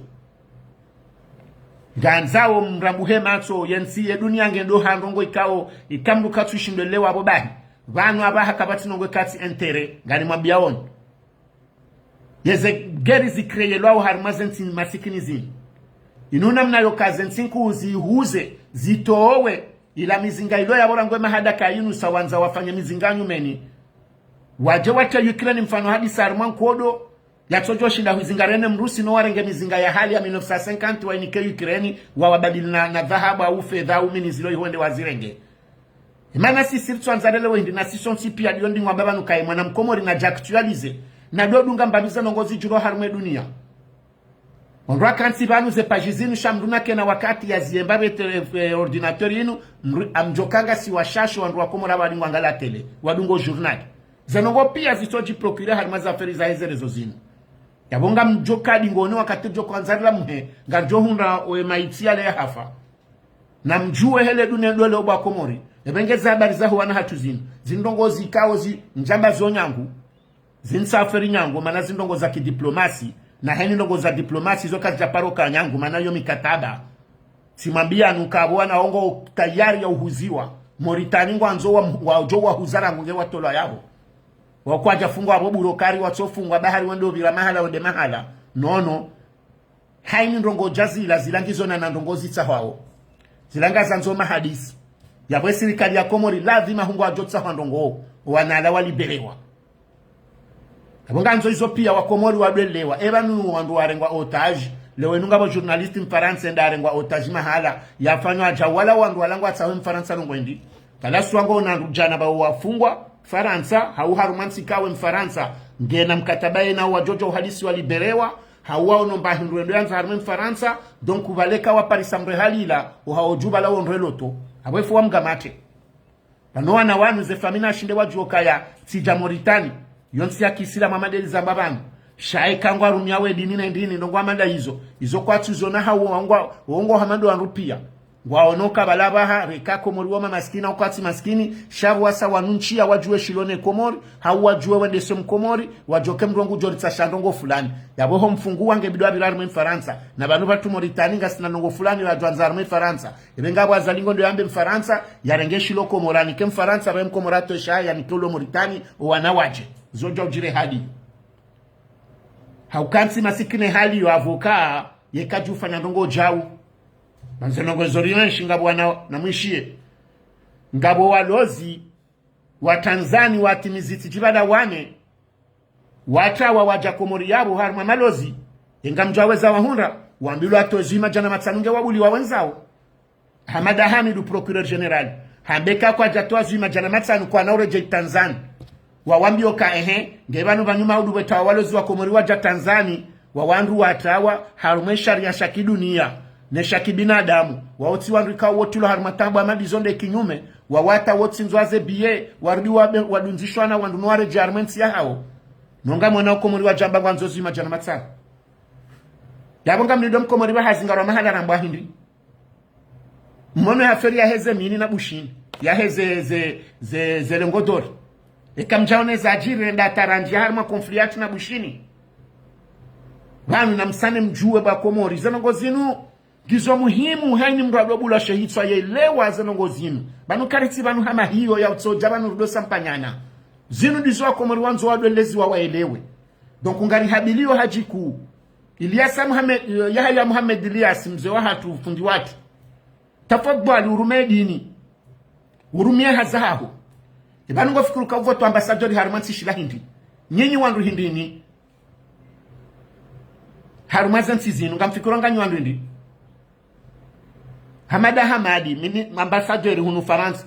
ganzao mrambuhe matso yensi dunia ngendo handongo ikao ikamdu katu shindelewa bobahi vanu abaha kabati nongo kati entere ngani mwambia on yeze geri zikreyelwa harmazenti masikini zini inuna mnayo kazenti kuzihuze zitowe ila mizinga ilo ya bora ngwema hadaka yinu sawanza wafanya mizinganyu meni waje wacha Ukraine mfano hadi sarman kodo yatojo shinda huzingarene mrusi no warenge mizinga ya hali ya 1950 wa inike Ukraine wawabadili na dhahabu au fedha au mini zilo ihwende wazirenge imana sisi tuanzalele wendi na sison sipi ya diondi ngwambaba nukai mwana Mkomori na jaktualize na dodunga mbabiza nongozi juro harume dunia ondwa kansi banu ze pajizinu shamduna kena wakati ya ziembabe ordinateur yinu amjokanga si washasho ondwa Komora wali ngwangala tele wadungo journal zenongo pia zitoji procure harimaza aferi za heze rezo zinu yabonga mjoka dingone wakati joko anzarila mhe ngajo hunda oe maitia le hafa na mjue hele dunia dole oba Komori ebengeza habari za huwana hatu zinu zindongo zikao njamba zonyangu zinsaferi nyangu mana zindongo za kidiplomasi na heni ndongo za diplomasi zoka zijaparoka nyangu mana yo mikataba simambia nukabuwa na ongo tayari ya uhuziwa Moritani ngwanzo wa jowa huzara ngunge watola yabo wakwaja fungwa aboburo kari watofungwa bahari wendo bila mahala wende mahala nono haini ndongo jazila zilangizo na ndongo zitsahwao zilanga zanzo mahadisi yabwe serikali ya Komori lazima hungu ajotsa kwa ndongo wanala walibelewa abonga nzo hizo pia wa Komori wadelewa ebanu wandu warengwa otage lewe nunga bo journalisti mfaransa ndarengwa otage mahala yafanywa ajawala wandu walangwa tsawe mfaransa ngwendi kala swango na rujana ba wafungwa Faransa hauharumansi kawe mfaransa ngena mkatabaye na wajojo uhalisi walibelewa hauwao nomba hinduendo yanza harume mfaransa donc kuvaleka wa parisa mrehalila uhaojuba la onreloto abwefu wa mgamate panoa na wanu ze famina ashinde wajuoka ya sija Moritani yonsi ya kisila mamadeli zambabani shae kangwa rumia we dini na dini ndongwa manda hizo kwa tuzona hawo wongo hamando wa rupia waonoka balabaha reka komori wama maskini au kwati maskini shabu wasa wanunchi ya wajue shilone komori hau wajue wende som komori wajoke mrongu jorita shandongo fulani yaboho mfungu wange bidwa bilarme mfaransa na banu batu Moritani sina nongo fulani la jwanzarme Faransa ibenga wazalingo ndo yambe mfaransa yarenge shilo komorani ke mfaransa ba mkomorato sha ya mitolo Moritani wanawaje zojo jire hadi haukansi masikine hali yo avoka yekaju fanya ndongo jau manzenongo zorienshi ngabo na mwishie ngabo walozi wa Tanzania watimiziti jibada wane watawa waja komori yabo harma malozi engamjaweza wahunda wambilu atozima jana matsanunge wabuli wa wenzao Hamada Hamidu procureur general hambeka kwa jatoa zima jana matsanu kwa naureje Tanzania wawambio ka ngebanu banyuma udu betawa walozi wa komori waja Tanzania wawandu watawa harume sharia shaki dunia ne shaki binadamu waoti wanrika wotulo harmatabu amadi zonde kinyume wawata woti nzwaze biye warudi wadunzishwa na wandunuare jarmenti ya hao nonga mwana komori wa jamba ngwanzo zima jana matsanu yabonga mnidom komori wa hazingaro mahala rambwa hindi mmono ya feri ya heze mini na bushini ya heze ze lengodori ekamjaone za ajiri nda taranji harma konfliati na bushini wanu na msane mjue ba komori zenongo zinu gizo muhimu haini mrado bula shehitwa yelewa zenongo zinu banu kariti banu hama hiyo ya utsoja banu rudo sampanyana zinu dizo wa komori wanzo wadwelezi wa waelewe donc ungarihabilio hajiku Ilyasa Muhammad Yahya Muhammad Ilyas mzee wa hatu fundi watu tafadhali urume dini urumie hazaho ibanu ngofikuru ka voto ambassador Harumansi shila hindi nyinyi wandu hindini Harumansi zinu ngamfikuru nganyi wandu hindi Hamada Hamadi mini ambassador hunu Faransa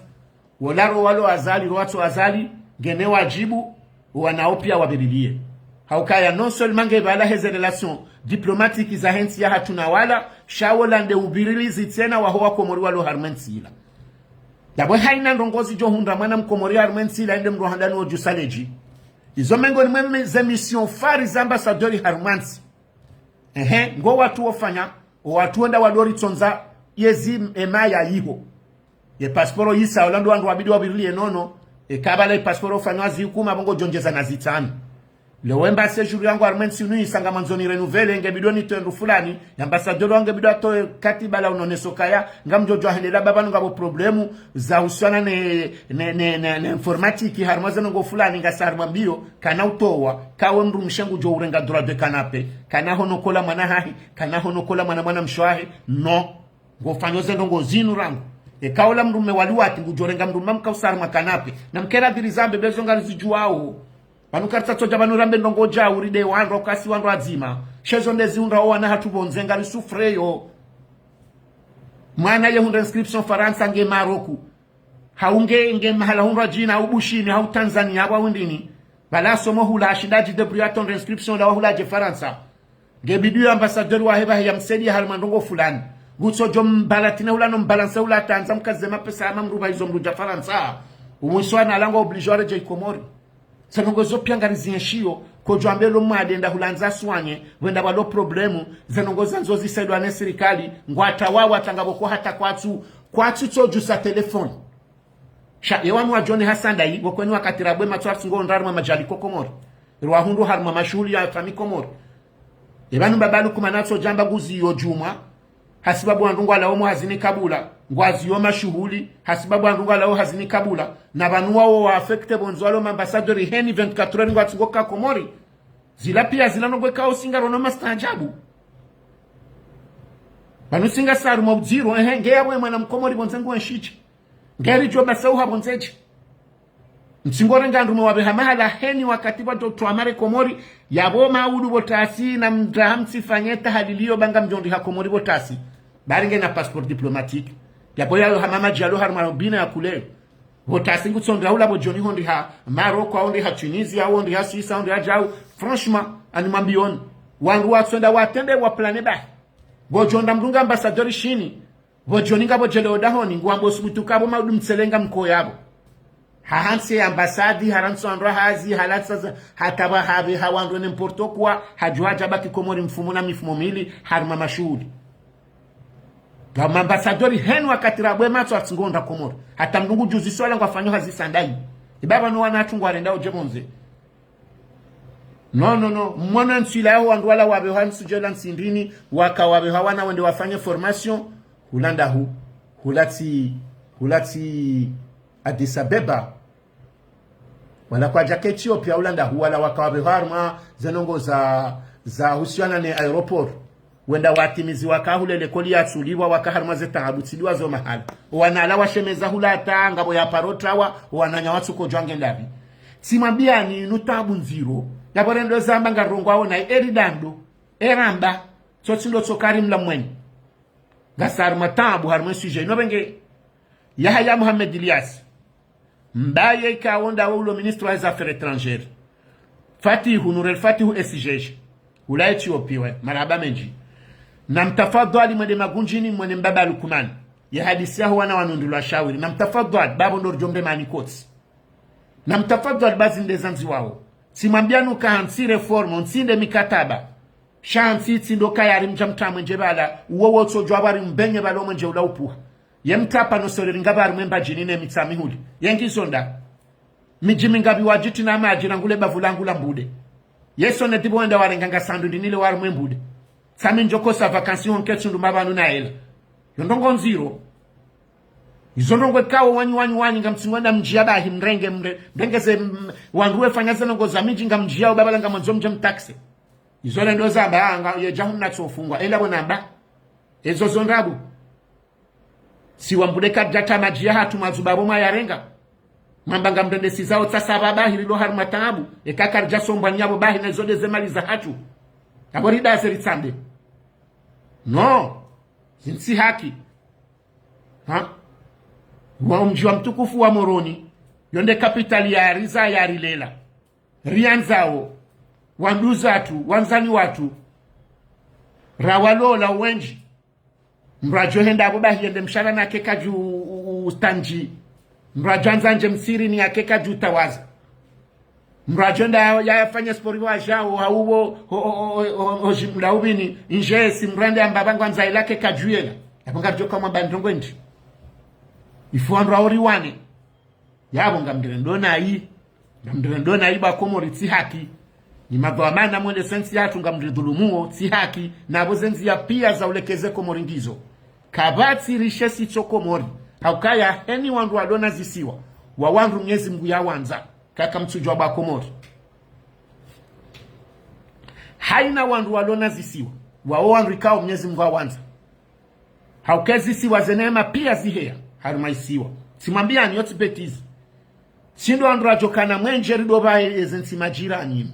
wolaro walo azali roato azali gene wajibu wanaopia wabedilie haukaya non seulement ngebala heze relation diplomatique za hensi ya hatuna wala shawolande ubirilizi tena wahoa komori walo Harumansi ila dabo haina ndongozi jo hunda mwana mkomori Harumansi ila ende mrohandani o jusaleji izo mengo ni mweme ze mission fari za ambassadori Harumansi ngo watu wafanya watu wenda wadori tonza yezi emaya iho ye pasporo yisa olando wandu wabidi wabirili enono kabala pasporo fanywazi hukuma bongo jonjeza na zitani Leo embassy juri yangu Harumansi unu isanga manzoni renuvele ngebidoni tendu fulani ambassador wange bidwa to katiba la unonesokaya ngamjojo ahendela baba ngabo problemu za husiana ne informatique Harumansi ngo fulani ngasarma bio kana utowa kawe mru mshangu jo urenga droit de canapé kana honokola mwana hahi kana honokola mwana mshwahi no ngo fanyoze ndongo zinu rangu kaola mru mewaliwati ngujorenga mru mamka usarma canapé na mkera dirizambe bezo ngalizijuao Banu karta toja banu rambe ndongo ja uride wanro kasi wanro azima. Shezo ndezi unra wana hatubonze ngali sufreyo. Mwana ye hunda inscription Faransa nge Maroku. Haunge nge mahala unra jina ubushini hau Tanzania wa undini. Bala somo hula ashidaji debriaton inscription la hula je Faransa. Nge bidu ambassadeur wa heba ya msedi halmandongo fulani. Gutso jom balatina hula no balance hula Tanzania mkazema pesa ama mruba hizo mruja Faransa. Umwiswa na lango obligeore je Komori. Sanongo zopia ngarizienshio kojwambelo mwadenda hulanza swanye wenda walo problemu zanongo zanzo zisaidwa ne serikali ngwata wawa tangaboko hata kwatu tojusa telefoni yewanu wa John Hassanda yi wakweni wakatirabwe matwafsi ngo ndarma majali kokomori rwahundu harma mashuli ya fami komori ebanu babalu kumanatso jamba guzi yo juma hasibabu andungu alaomo hazini kabula ngwazi yo mashuhuli hasibabu andungu alao hazini kabula na banu wao wa affecte bonzwalo ambassadori heni 24 heures ngwatsi ngoka komori zila pia zila nongweka usingaro no mastajabu banu singa saru mobziro ngeyabwe mwana mkomori bonzengu enshichi ngeri jo basauha bonzechi Msingore ngandume wabe hamahala heni wakati wa Dr. Amare Komori yabo maudu botasi na mdrahamsi fanyeta halilio banga mjondi ha Komori botasi baringe na passport diplomatique yabo yalo hamama jalo harmarobina ya kule botasi ngutsondra hula bojoni hondi ha Maroko hondi ha Tunisia hondi ha Suisse hondi ha jau franchement animambion wangu watsonda watende wa planeba bojonda mdunga ambassadeur shini bojoni ngabo jele odahoni ngwambo subutuka bo maudu mtselenga mko yabo hahanse ambasadi haranso andra hazi halatsa hataba habe hawando n'importo kwa hajuaja baki Komori mfumo na mifumo mili harma mashuri kama ambasadori henu wakati rabwe matso atsingonda Komori hata mdungu juzi swala ngafanywa hazi sandai ibaba no wana atungwa renda ojemonze no mwana nsila ho andwala wabe hansu jolan sindini waka wabe hawana wende wafanye formation hulanda hulati Addis Abeba wala kwa Ethiopia ulanda wala wakawabe harma zenongo za husiana ne aeroport wenda watimizi wakahulele koli yatsuliwa wakaharma zetaabutiliwa zo mahala wanala washemeza hulata ngabo ya parotrawa wananya watsuko jwange ndabi simambiani nutabu nziro yaborendo zamba ngarongo aona eridando eramba tsotsindo tsokari mla mweni gasar matabu harma sujet no benge Yahya Mohamed Ilyas mbaye kaonda ulo ministre des affaires étrangères Fatihu Nurel Fatihu SGJ ula Ethiopia maraba menji na mtafadhali mwende magunjini mwende mbaba Lukman ya hadisi yao wana wanundulwa shawiri na mtafadhali babo ndo jombe manikoti na mtafadhali bazi ndezanzi wao simambianu kahansi reform nsinde mikataba shansi tsindo kayari mjamtamwe njebala uwo tsojwa bari mbenye balo mwenje ula upuha yemtapa no sore ngabari mwemba jinine mitsamihuli yengisonda mijimi ngabi wajiti na maji ngule bavulangu la mbude yeso ne tibo enda warenganga sandu dinile war mwembude sami njoko sa vacation ketsundu mabanu na ela yondongo nziro izondongo kawo wanyi ngamtsingwanda mjia bahi mrenge mrengeze wanruwe fanyaza ngo zamiji ngamjia babala ngamonzo mjem taxi izole ndo zamba anga ye jamu natsofungwa ela bonamba ezo zonrabu si wambudeka data majia hatu mazubabo mayarenga mambanga mdendesi zao tsasa babahi lilo haruma taabu ekakar jasomba nyabo bahi na zode zemali za hatu aborida seritsambe no zinsi haki wa mji wa mtukufu wa Moroni yonde kapitali ya Riza ya Rilela rianzao wanduzatu wanzani watu rawalola wenji mrajo henda abubahi yende mshara na keka juu ustanji mrajo nje msiri ni akeka juu tawaza mrajo nda ya fanya spori wa jao haubo ojimlaubini inje simrande ambabangu anzaila keka juela yaponga bjo kama bandongo ndi ifuandwa oriwane yabo ngamdirendona yi ba Komori tsi haki ni madhamana mwende sensi yatu ngamridhulumuo tsi haki na bozenzi ya pia za ulekeze Komori ngizo kabati rishesi chokomori haukaya heni wandu wadona zisiwa wa wandu Mwenyezi Mungu ya wanza kaka mtujwa ba Komori haina wandu wadona zisiwa wa wandu ikao Mwenyezi Mungu ya wanza haukezi siwa zenema pia zihea harumaisiwa simwambia ni yoti betizi sindo wandu rajokana mwenje ridoba ezensi majirani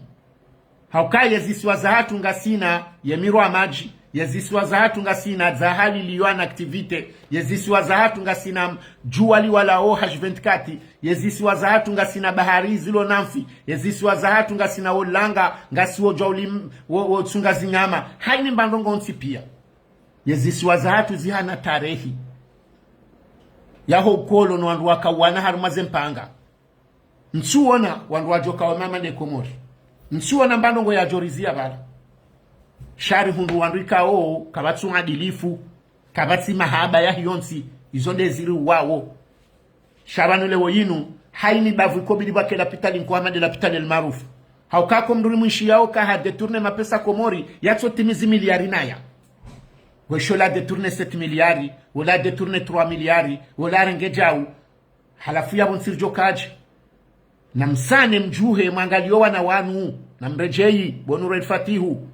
haukaye zisiwa za hatu ngasina yemirwa maji yezisiwa za hatu ngasina za hali liwana activite yezisiwa za hatu ngasina juali wala OH24 yezisiwa za hatu ngasina bahari zilo namfi yezisiwa za hatu ngasina olanga ngasiwo jawli wo tsungazi nyama haini mbandongo nsi pia yezisiwa za hatu zihana tarehi yaho ukolo no wandu wakawana harumaze mpanga nsuona wandu wajoka wa mama ne Komori nsuona mbandongo ya jorizia bala shari hundu wandika o kabatsunga dilifu kabatsi mahaba ya hiyonsi izonde ziri wawo shabanule woyinu haini bavu kobili bake la pitali nkwama de la pitali el marufu haukako mduri mwishi yao kaha detourne mapesa Komori yatso timizi miliari naya weshola detourne 7 miliari wala detourne 3 miliari wala rengejau halafu ya bonsirjo kaji na msane mjuhe mwangalio wana wanu na mrejei Bonurel Fatihu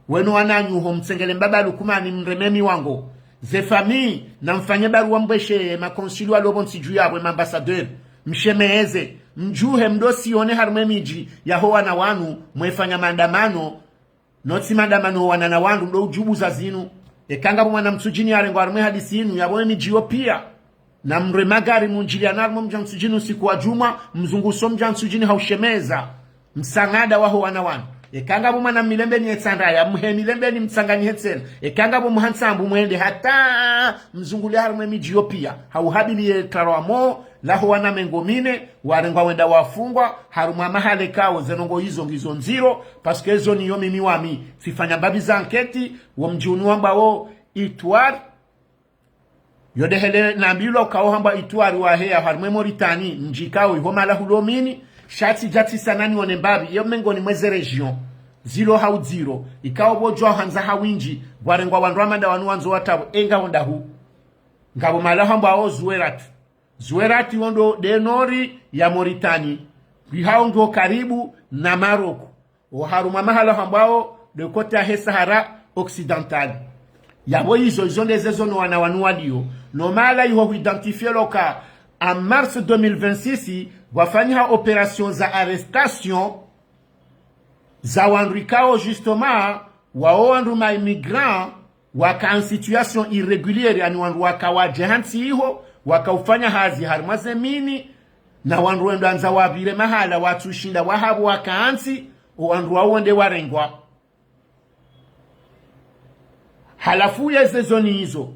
wenu wananyu ho mtsengele mbaba Lukumani mrememi wango zefami na mfanye barua mbeshe makonsili walobo nsiju yabwe mambasadeur mshemeeze mjuhe mdosi one harumemiji ya ho wana wanu mwefanya maandamano notsi maandamano wana na wandu ndo ujubu za zinu ekanga mwana msujini arengo harume hadisi inu yabwe mijiyo pia na mremagari munjili anarmo mja msujini usiku wa juma mzunguso mja msujini haushemeza msangada waho wana wanu ekanga mwana milembe ni etsandaya muhe milembe ni mtsangani hetsen ekanga muhansambu mwende hata mzunguli harume mijiyo pia hauhabili tarwamo laho wana mengomine warengwa wenda wafungwa harumwa mahale kao zenongo hizo ngizo nziro paske hizo niyo mimi wami sifanya babi za anketi wa mjiunu wamba o ituar yode hele nambilo kao hamba ituari wa hea harumwe Moritani mjikao ihoma la hulomini shati jati sanani wanembabi iyo mengo ni mweze region zilo hau ziro ikao bojwa hanza hawinji warengwa wandramanda wanuanzo watabo enga wanda hu ngabo mala hamba o Zuerati wondo denori ya Moritani bihao ndo karibu na Maroko oharuma mahala hambao de kote ya Sahara Occidental yabo hizo zonde zezo no wanawanua dio no mala yuho identifie loka en mars 2026 wafanya opération za arrestation za wandrikao justement wao ma immigrant waka en situation irrégulière yani waka wajehansi hiho wakaufanya hazi harumazemini na wandu wendo anza wabire mahala watu shinda wahabu wakaansi wandu wawonde warengwa halafu ya zezoni hizo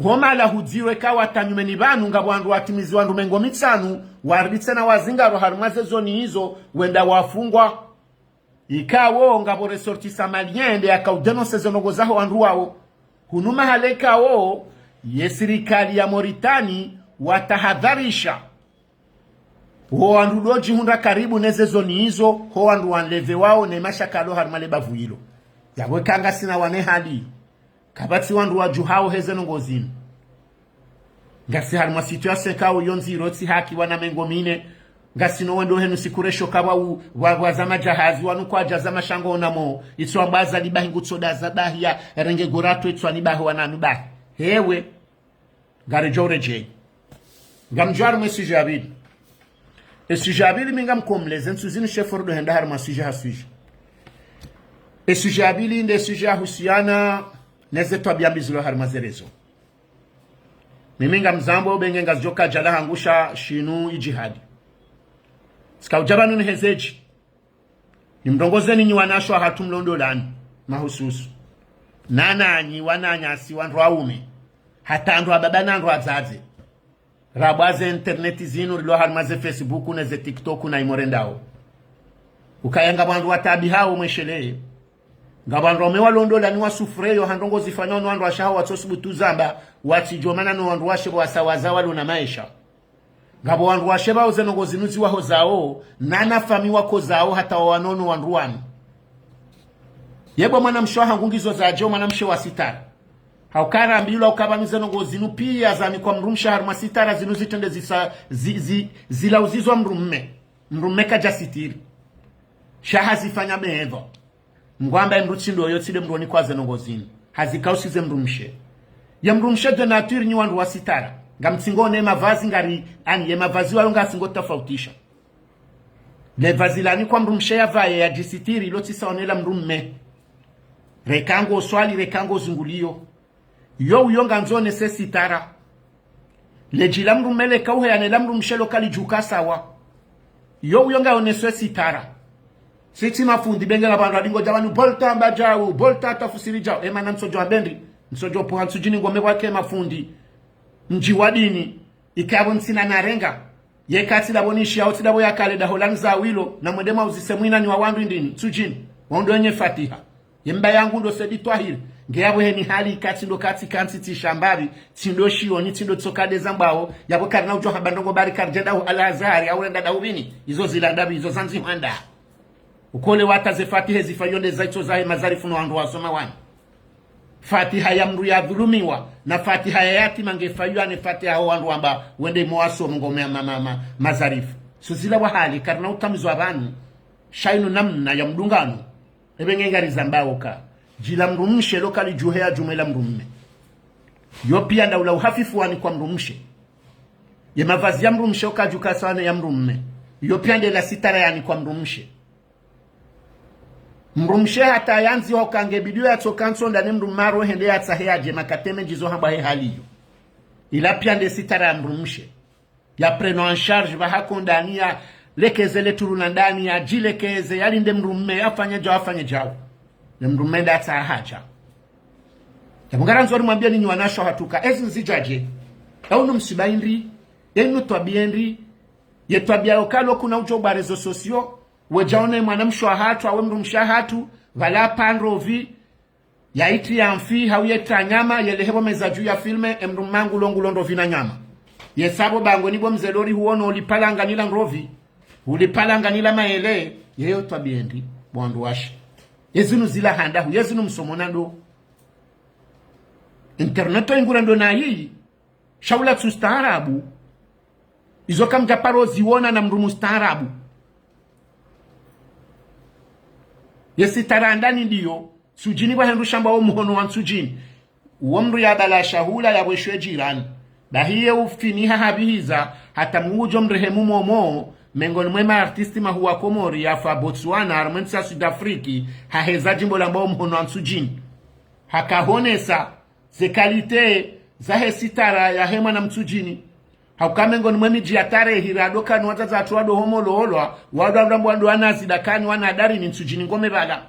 Womala hudziwe kawa tanyumeni banu nga wandu watimizi wandu mengo mitsanu wariditse na wazingaro harumazezoni hizo wenda wafungwa ikawo nga bo ressortissant malien de akaudenonse zonogo zaho wandu wao hunuma haleka o yesirikali ya Moritani watahadharisha ho wandu doji hunda karibu nezezoni hizo ho wandu wanleve wao ne mashakalo harumale bavuilo yawe kanga sina wane hali kabati wandu waju hao hezeno ngozini ngasi haruma situation kao yonziro tsi haki wana mengomine ngasi no wendo henu sikuresho kawa wazama jahazi wanu kwa jazama shango onamo itso ambaza libahi ngutsoda zabahi ya renge gorato itso anibahi wananu bahi hewe ngare joreje ngamjwaru mesi jabili esi jabili minga mkomleze nsuzini shefordo henda haruma suje hasuje esi jabili nde suje husiana neze twabiambizilo haruma zerezo miminga mzambo bengenga joka jala hangusha shinu ijihadi sika ujabanu hezeji ni mdongozeni nyi wanashwa hatumlondo lani mahususu nana nyi wananyasi wandu waume hata andu wababa na andu wazaze rabaze interneti zinu rilo harmaze Facebook neze TikTok na imorendao ukayanga wandu watabi hao mweshelee ngabandu wamewa londo lani wasufreyo handongo zifanya wandu washaho watosubutu zamba watijomana no wandu washebo wasawaza walo na maisha ngabo wandu washeba uzenongo zinuzi waho zao nana fami wako zao hata wanono wandu wanu yebo mwana mshoha ngungizo za jo mwana mshe wa sitara haukara ambilo ukaba mizenongo zinu pia zani kwa mrumsha haruma sitara zinu zitende zila uzizwa mrumme kaja sitiri shaha zifanya mehevo ngwamba mruchindo yotside mroni kwa zenongo zinu hazikausize mrumshe ya mrumshe de nature nyi wandu wa sitara ngamtsingone mavazi ngari ani ye mavazi walo ngasingo tofautisha le vazi lani kwa mrumshe ya vaye ya jisitiri loti saonela mrumme rekango swali rekango zungulio yo uyonga nzone se sitara le jila mrumme le kauhe yanela mrumshe lokali juka sawa yo uyonga oneswe sitara siti mafundi bengela bandu adingo jawanu bolta mbajau bolta tafusiri jao emana msojo abendi msojo poha nsujini ngome wake mafundi njiwadini ikabo nsina narenga yekati labonishi ya otidabo ya kale da holanza wilo na mwedema uzisemwina ni wawandu indini tsujini wando enye fatiha yemba yangu ndo sedi twahili ngeyabo heni hali ikati ndo kati kanti tishambari tindo shioni tindo tsokade zambao yabo karina ujo habandongo bari karjeda alazari au renda daubini izo zilandabi izo zanzi mwanda ukole wataze fatiha zifayonde zaito zahe mazarifu no wandu wasoma wani fatiha ya mru ya dhulumiwa na fatiha ya yatima ngefaywa ne fatiha hao wandu wamba wende mwaso mngomea mazarifu suzila wa hali karna utamizwa abantu shainu namna ya mdungano ebengengari zambaoka jila mrumshe lokali juhea jumela mrumme yo pia ndaula uhafifu wani kwa mrumshe ye mavazi ya mrumshe okajuka sawane ya mrumme yo pia ndela sitara yani kwa mrumshe mrumshe hata yanzi wakange bidiyo ya tokanso ndani mrumaro hende ya tsaheaje makateme jizo hamba he haliyo ila pia nde sitara ya mrumshe ya preno en charge bahako ndani ya lekezele turuna ndani ya jilekeze yali nde mrumme afanye jao ya mrumme nda tsahaja Jamungaranzo mwambia ninyi wanasho hatuka ezi nzijaje au numsibaindi yenu twabiendi yetwabia okalo kuna ujoba rezo sosio wejaone mwanamsho hatu awe mrumsha hatu vala pandrovi yaiti amfi hauyeta nyama yelehebo mezaju ya filme emrumangu longulondo vina nyama yesabo bango nibo mzelori huono ulipalanga nila nrovi ulipalanga nila maele yeyo twabiendi bwandu washi yezinu zila handahu yezinu msomonando interneto ingurando na hii shaula tsustaarabu izo kam japaro ziwona na mrumu staarabu yesi tarandani ndiyo sujini wa hendu shamba omuhono wa sujini uomru ya bala shahula ya weshwe jirani dahiye ufiniha habihiza hata muujo mrehemu momo mengoni mwema artisti mahuwa Komori ya fa Botswana armensa Sudafriki haheza jimbo lamba omuhono wa sujini hakahonesa ze kalite za hesitara ya hema na msujini haukamengo ni mwemi jiatare hirado ni wata za atuwado homo loolwa wadu abrambu wandu wanazidakani wanadari ni msujini ngome bala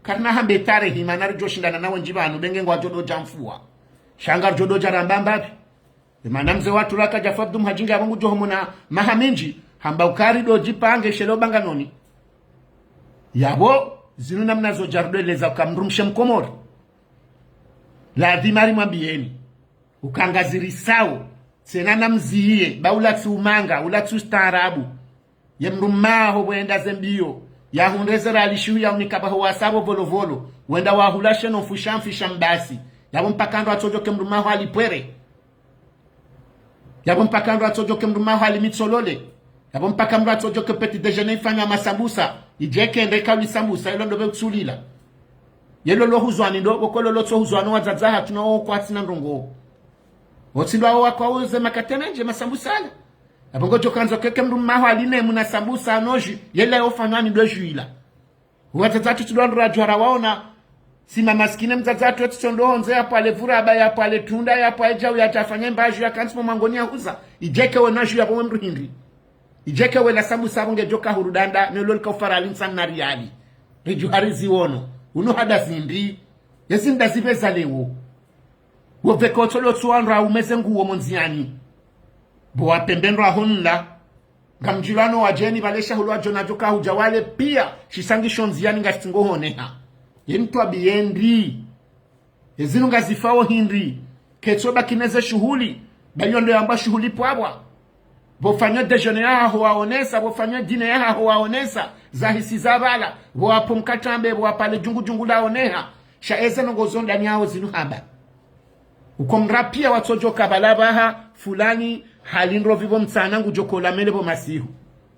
karna hambe tare hima nari joshindana na wenjibanu benge ngwa jodo jamfuwa shangar jodo jarambambabi manamze watu raka jafabdum hajinga wangu johomo na mahaminji hamba ukari do jipange shelo banganoni yabo zinu namnazo jardo eleza ukamrumshe Mkomori ladhimari mwambieni ukangaziri sao senana mziye baula tsumanga ula tsustaarabu yemrumaho wenda zembio ya hundezera alishu ya unikabaho wasabo volovolo wenda wahulashe no fushamfisha mbasi yabo mpakando atojoke mrumaho alipwere yabo mpakando atojoke mrumaho alimitsolole yabo mpakando atojoke petit déjeuner ifanya masambusa ijeke ndeka ulisambusa ilo ndobe kutsulila yelo lo huzwani ndo bokolo lo tso huzwano wadzadzaha tunawo kwatsina ndongo otsilwa wakwa uze makatenenje masambusala abongo jokanzo keke mrumaho aline muna sambusa anoji yele ofanyani dojuila wadzadzatu tudondra jwara waona sima maskine mdzadzatu tsondo honze hapo alevura abaya hapo aletunda hapo ajau yatafanya mbaju ya kansimo mangonia huza ijeke wenaju ya pomwe mruhindi ijeke wela sambusa bonge joka hurudanda nelo likofara linsan na riali rijuharizi wono uno hada zindi yesinda zibeza lewo wovekotolo tsuandra umeze nguwo monziani bo wapembendwa honla ngamjilano wajeni balesha hulwa jona joka hujawale pia shisangisho nziani ngastingo honeha yentwa biendi yezinu ngazifao hindi ketsoba kineze shughuli bayondo yamba shughuli pwabwa bofanya déjeuner aho waonesa bofanya dîner aho waonesa zahisi zabala bopumkatambe bopale jungu la oneha shaeze ngozonda ni hao zinu haba ukomrapia watojoka balabaha fulani halindro vivo mtsana ngujokola mele bo masihu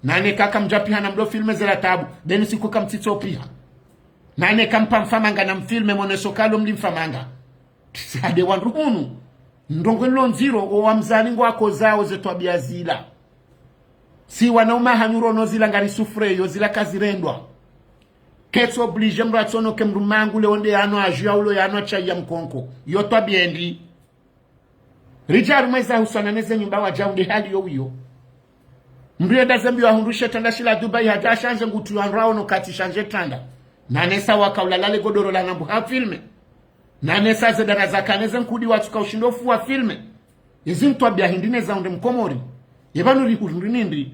nane kaka mjapia na mdo filme zela tabu deni siku kamtito pia nane kampa mfamanga na mfilme monesokalo mlimfamanga tisade wanruhunu ndongo nziro o wamzalingo wako zao zetwabia zila si wanauma hanyuro no zila ngari sufre yo zila kazirendwa ketso oblige mratsono ke mrumangu le onde ano ajua ulo yano cha ya mkonko yo twabiendi rijaru mweza husana neze nyumba wa jaunde hali yo uyo mbriyo dazembi wa hundushe tanda shila Dubai hata shanje ngutu wanrao no kati shanje tanda nanesa wakaulalale godoro la nambu ha filme nanesa zedana zakaneze nkudi watuka ushindofu wa filme yezintwabia hindine za unde Mkomori yebanu rihurindindi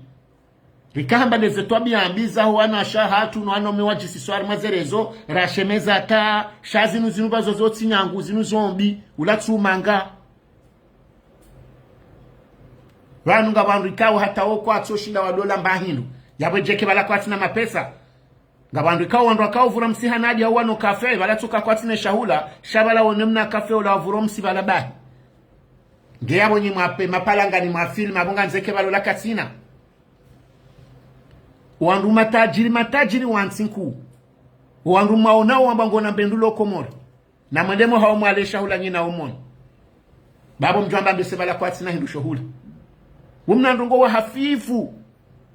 rikahamba leze twabia ambiza ho wana shahatu no ano mewaji siswari mazerezo rashemeza ta shazinu zinuba zozotsi nyangu zinu zombi ulatsumanga vanu ngabandu ikawo hata okwa atsoshinda wa dola mbahindu yabwejeke bala kwatina mapesa ngabandu ikawo wandu akawo vura msihanadi au wano kafe balatsuka kwatine shahula shabala wonemna kafe ola vuro msibala bahi ngeyabo nyi mapalanga ni mafilm abonga nzeke balola katina wandu matajiri wansinku wandu maona wambango na bendulo Komori na mwendemo hao mwale shahula nyina omoni babo mjwamba mbese bala kwatina hindu shahula umna ndongo wa hafifu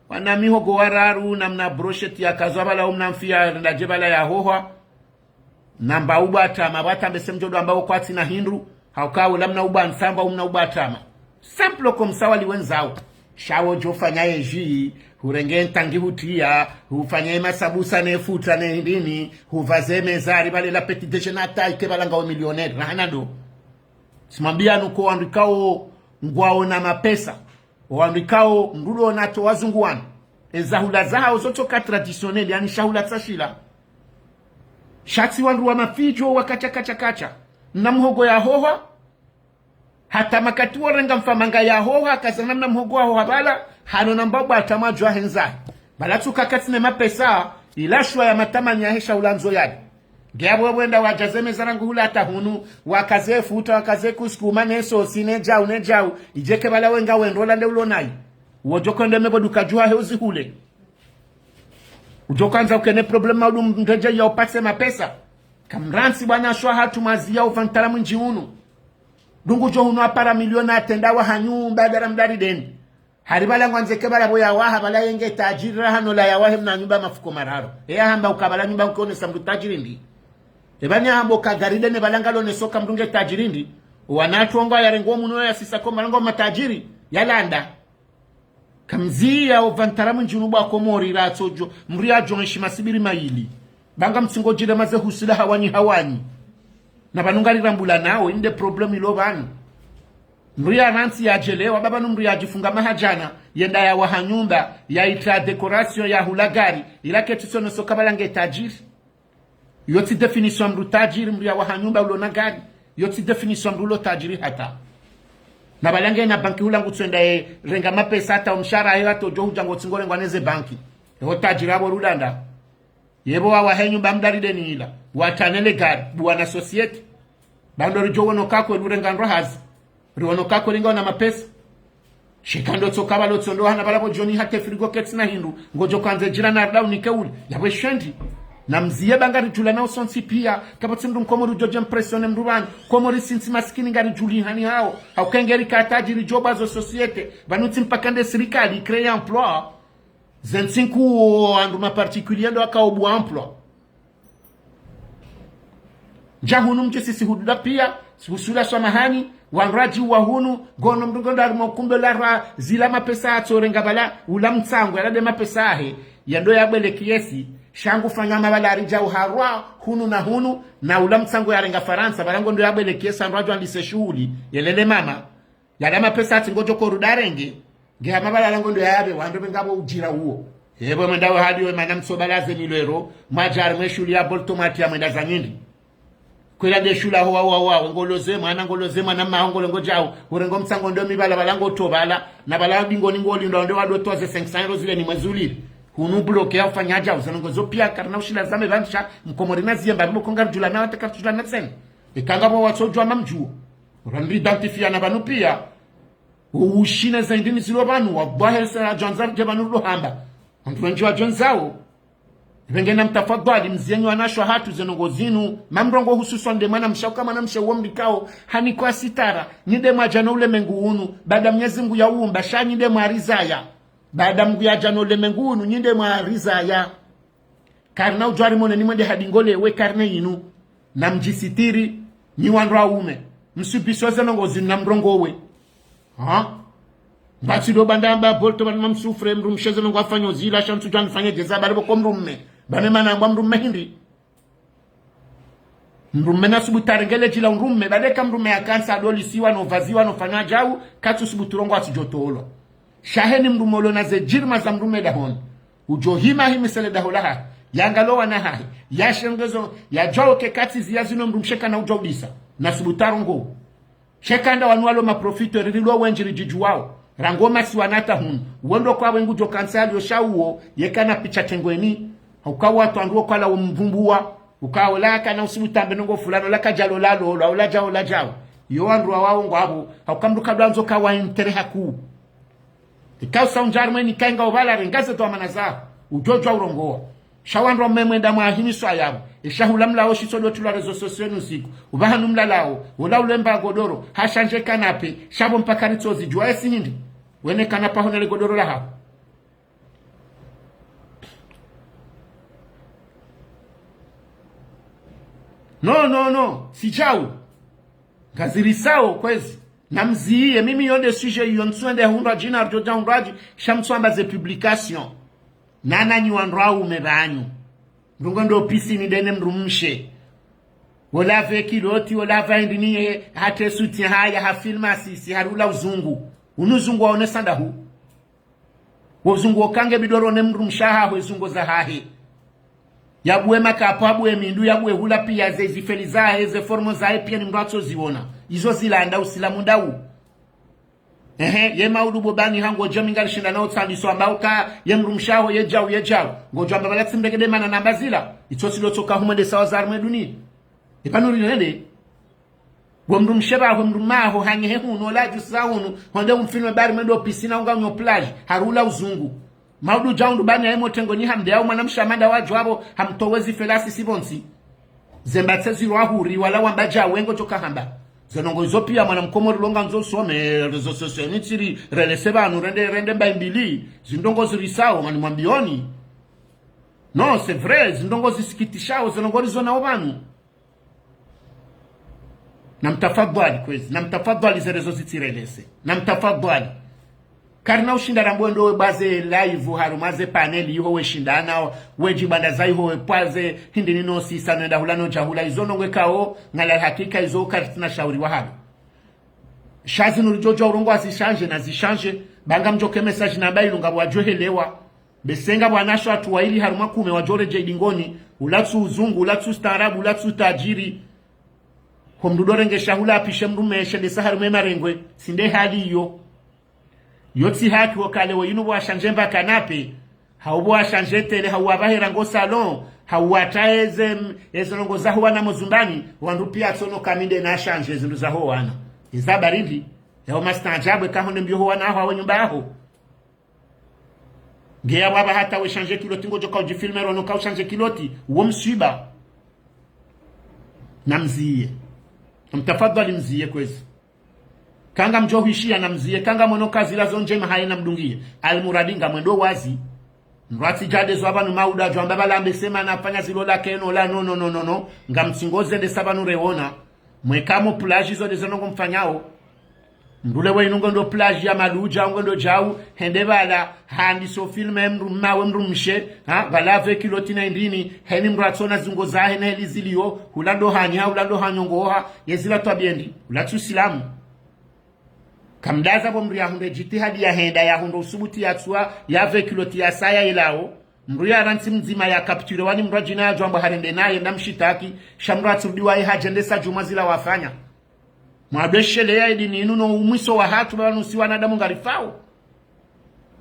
wana mihogo wararu na mna brochette ya kazwabala umna mfia na jebala ya hoha namba ubata mabata mbese mjodo ambao kwatina hindu haukawo lamna uba nsamba umna uba tama samplo komsawa liwenzao shawo jofanya eji hurenge ntangi hutia hufanya masabusa nefuta ne ndini huvaze mezari bale la petit déjeuner ike balanga wa millionnaire rahana do simambia nuko andikao ngwao na mapesa wandikao ndulo nato wazunguana ezahula zao zotoka traditionnel yani shahula tsashila shatsi wandu wa mafijo wakachakacha na mhogo ya hoha hata makati warenga mfamanga ya hoha kazana na mhogo wa hoha bala hano na mbaba atamajwa henza bala tukakati ne mapesa ilashwa ya matamani ya hesha ulanzo yadi gyabo wenda wajazeme zarangu hula hata hunu wakaze futa wakaze kuskuma neso sinejau ijeke bala wenga wendola le ulonai wojokonde mebo dukajua heuzi hule ujokanza ukene problema udu mteje ya upase mapesa kamransi bwana shwa hatu mazia ufantala mwinji unu dungu jo hunu apara miliona atendawa hanyu badara mdari deni haribala ngwanzeke bala boya waha bala yenge tajiri hano la ya wahe mna nyumba mafuko mararo hamba ukabala nyumba ukone samdu tajiri ndi ebanya hambo kagaride ne balangalo ne soka mdunge tajiri ndi wanatuonga ya rengo muno ya sisa ko malango matajiri yalanda kamzia ovantaramu njunuba komori ratsojo mria jonshi masibiri maili banga mtsingojire maze husila hawani na banungari rambula nao inde problem ilo banu mria nansi ya jelewa baba numria ajifunga mahajana yenda ya wahanyumba ya itra decoration ya hulagari ilake tisono soka balange tajiri yoti definition mru tajiri mria wahanyumba ulona gari yoti definition mru tajiri hata na balange na banki hulangu tsenda renga mapesa hata umshara hewa tojo hujango tsingole ngwaneze banki eho tajiri abo rudanda yebo wa henyu bamdari deni ila watanele gari buwana societe bando rijo wono kako lurenga nrohazi riwono kako linga na mapesa shikando tsokaba lo tsondo hana balabo joni hate frigo kets na hindu ngojo kanze jira na down nikeuli yabwe shendi na mziye bangari tula na usonsi pia kapatsi mdu mkomoru joje impressione mduban komori sinsi maskini ngari juli hani hao au kengeri katajiri joba zo societe banuti mpakande serikali créer emploi zensinku anduma particulier ndo akaobu emploi jahunu mjesi hududa pia usula samahani wanraji wa hunu gono mdungondo alimokumbe lara zila mapesa atsorenga bala ula mtsango yalade mapesa ahe yando yabele kiesi shangu fanya mabala arija uharwa hunu na ula mtsango yarenga Faransa balango ndo yabele kiesi anrajo andise shughuli yelele mama yala mapesa atingojo korudarenge ngeha mabala lango ndo yabe wando bengabo ujira huo yebo mwendawe hadi we manam sobalaze milwero majar mweshuli ya boltomati ya mwenda zanyindi kwela de shula wa ngoloze mwana mahongolo ngojao urengo msango ndo mibala balango tobala na bala bingoni ngoli ndo wado toze 500 euros zile ni mwezuli hunu bloke ya ufanyaja uzanongozo pia karna ushila zame bansha mkomorina ziemba bibo konga jula na wataka tula na sen ikanga bo watsojwa mamjuo urandi identifia na banu pia ushina za indini zilo banu wa bahesa janzar jabanu lo hamba ntwenjwa jonzao Vengena mtafadhali mzienyo anashwa hatu zenongozinu mamrongo hususo nde mana mshauka mana mshawo mdikao hani kwa sitara nide majano ule menguunu baada mnyezi mgu ya uumba sha nide marizaya baada mgu ya jano ule menguunu nide marizaya karna ujwari mone ni mwende hadingole we karne inu na mjisitiri ni wanra ume msupiso zenongozinu na mrongo we Bati do bandamba bolto banama msufre mrumsheze ngo afanyo zila shantu jani fanye jeza balibo komrumme bane mana ngwa mrumme hindi mrumme na subutarengele jila mrumme badeka mrumme ya kansa adoli siwa no vaziwa no fanya jau katu subuturongo atijotolo shaheni mrumolo na ze jirma za mrumme dahon ujohima himisele daholaha yangalowa na hahi yashengezo ya jao ke kati ziyazino mrumsheka na ujaudisa na subutarongo shekanda wanualo maprofito rililo wenjiri jijuwao rangoma siwanata hun wondo kwa wengu jo kansali yoshauo yekana picha tengweni ukawa twanduo kwala umvumbua ukawa laka na usimutambe nongo fulano laka jalo lalo la ulajao lajao yo andu wao ngwabo ukamduka danzo kawa intere haku ikao saunjarme ni kainga obala rengaze to amanaza ujojo urongoa shawandro memwenda mwahini swayabo ishahula mlao shisodo tula rezo sosionu siku ubahanu mlalao ula ulemba godoro hashanje kanape shabo mpaka nitozi jua esi hindi wene kanapa honele godoro la hapo no sijau gazirisao kwezi namziye mimi yonde sujet yonswende hundra jina arjoja hundraji shamswamba ze publication nana nyuandra umebanyu ndungondo pisini dene mrumshe wala vekiloti wala vaindini hate soutien haya ha filma sisi harula uzungu unuzungu waone sanda hu wozungu okange bidoro ne mrumshaha wezungu za hahe yabwe makapo abwe mindu yabwe hula pia ze zifeliza heze formo za pia ni mratso ziona izo zilanda usilamu ndau ye maudu bobani hango jaminga shinda na utsandi so ambauka ye mrumshaho ye jau ngojo ambala tsimdegede mana namba zila itso silo toka humande sawa za arme duni ipanuri nende bomrumsheba bomrumaho hange he huno la jisahunu honde umfilme bari mendo piscina unga nyo plage harula uzungu maudu jaundu bani ya motengo ni hamde au manamshamanda waju habo hamtowezi felasi sibonsi zembatse ziro ahuri wala wambaja wengo toka hamba zenongo izo pia mwanamkomori longa nzo some rezo sosio nitiri relese banu rende mbaimbili zindongo zirisao mani mwambioni no c'est vrai zindongo zisikitishao zenongo rizo na obanu na mtafadhali kwezi na mtafadhali zerezo zitirelese na mtafadhali karna ushinda rambondo baze live harumaze paneli iho we shindana we jibanda za iho we paze hindi nino sisa nenda hulano jahula izono ngekao ngala hakika izo kartina shauri wa hado shazi nulijojo urongo azishanje na zishanje banga mjoke message namba ilunga wajohelewa besenga bwanasho atuwa ili haruma kume wajore jaidingoni ulatsu uzungu ulatsu staarabu ulatsu tajiri homdudore ngeshahula apishe mrumeshe ndesa harume marengwe sinde hali iyo yotsi haki wakale wa yinu wa shanje mba kanape haubo wa shanje tele hauwabahera ngo salon hauwataeze ezongo za huwa na mozumbani wandu pia tsono kaminde na shanje zindu za huwa wana izabarindi yao mastanjabwe kahonde mbyo huwa na hawa nyumba aho geya waba hata we shanje kiloti ngo joka ujifilme rono ka shanje kiloti uwo msiba namziye mtafadhali mziye kwezi kanga mjohishia na mziye kanga monoka zilazo njema haina mdungie almuradinga mwendo wazi nrati jade zo abanu mauda jo ambaba ambesema anafanya zilola keno la no ngamtsingoze de sabanu reona mwekamo plage zo de zonongo mfanyao ndule we inungo ndo plage ya maluja ngo ndo jau hende bala handi so filme mawe mrumshe ha bala ve kilotina indini heni mratsona zingo zahe na elizilio hulando hanya hulando hanyongoha yezila twabiendi ulatu silamu kamdaza bomri ya hunde jitihadi ya henda ya hundo usubuti ya tsua ya vekiloti ya saya ilao mru ya ransi mzima ya kapture wani mrajina ya jwamba harende naye na mshitaki shamra tsudiwa ya hajendesa jumazila wafanya mwabeshele ya idini inuno umwiso wa hatu banu si wanadamu ngarifao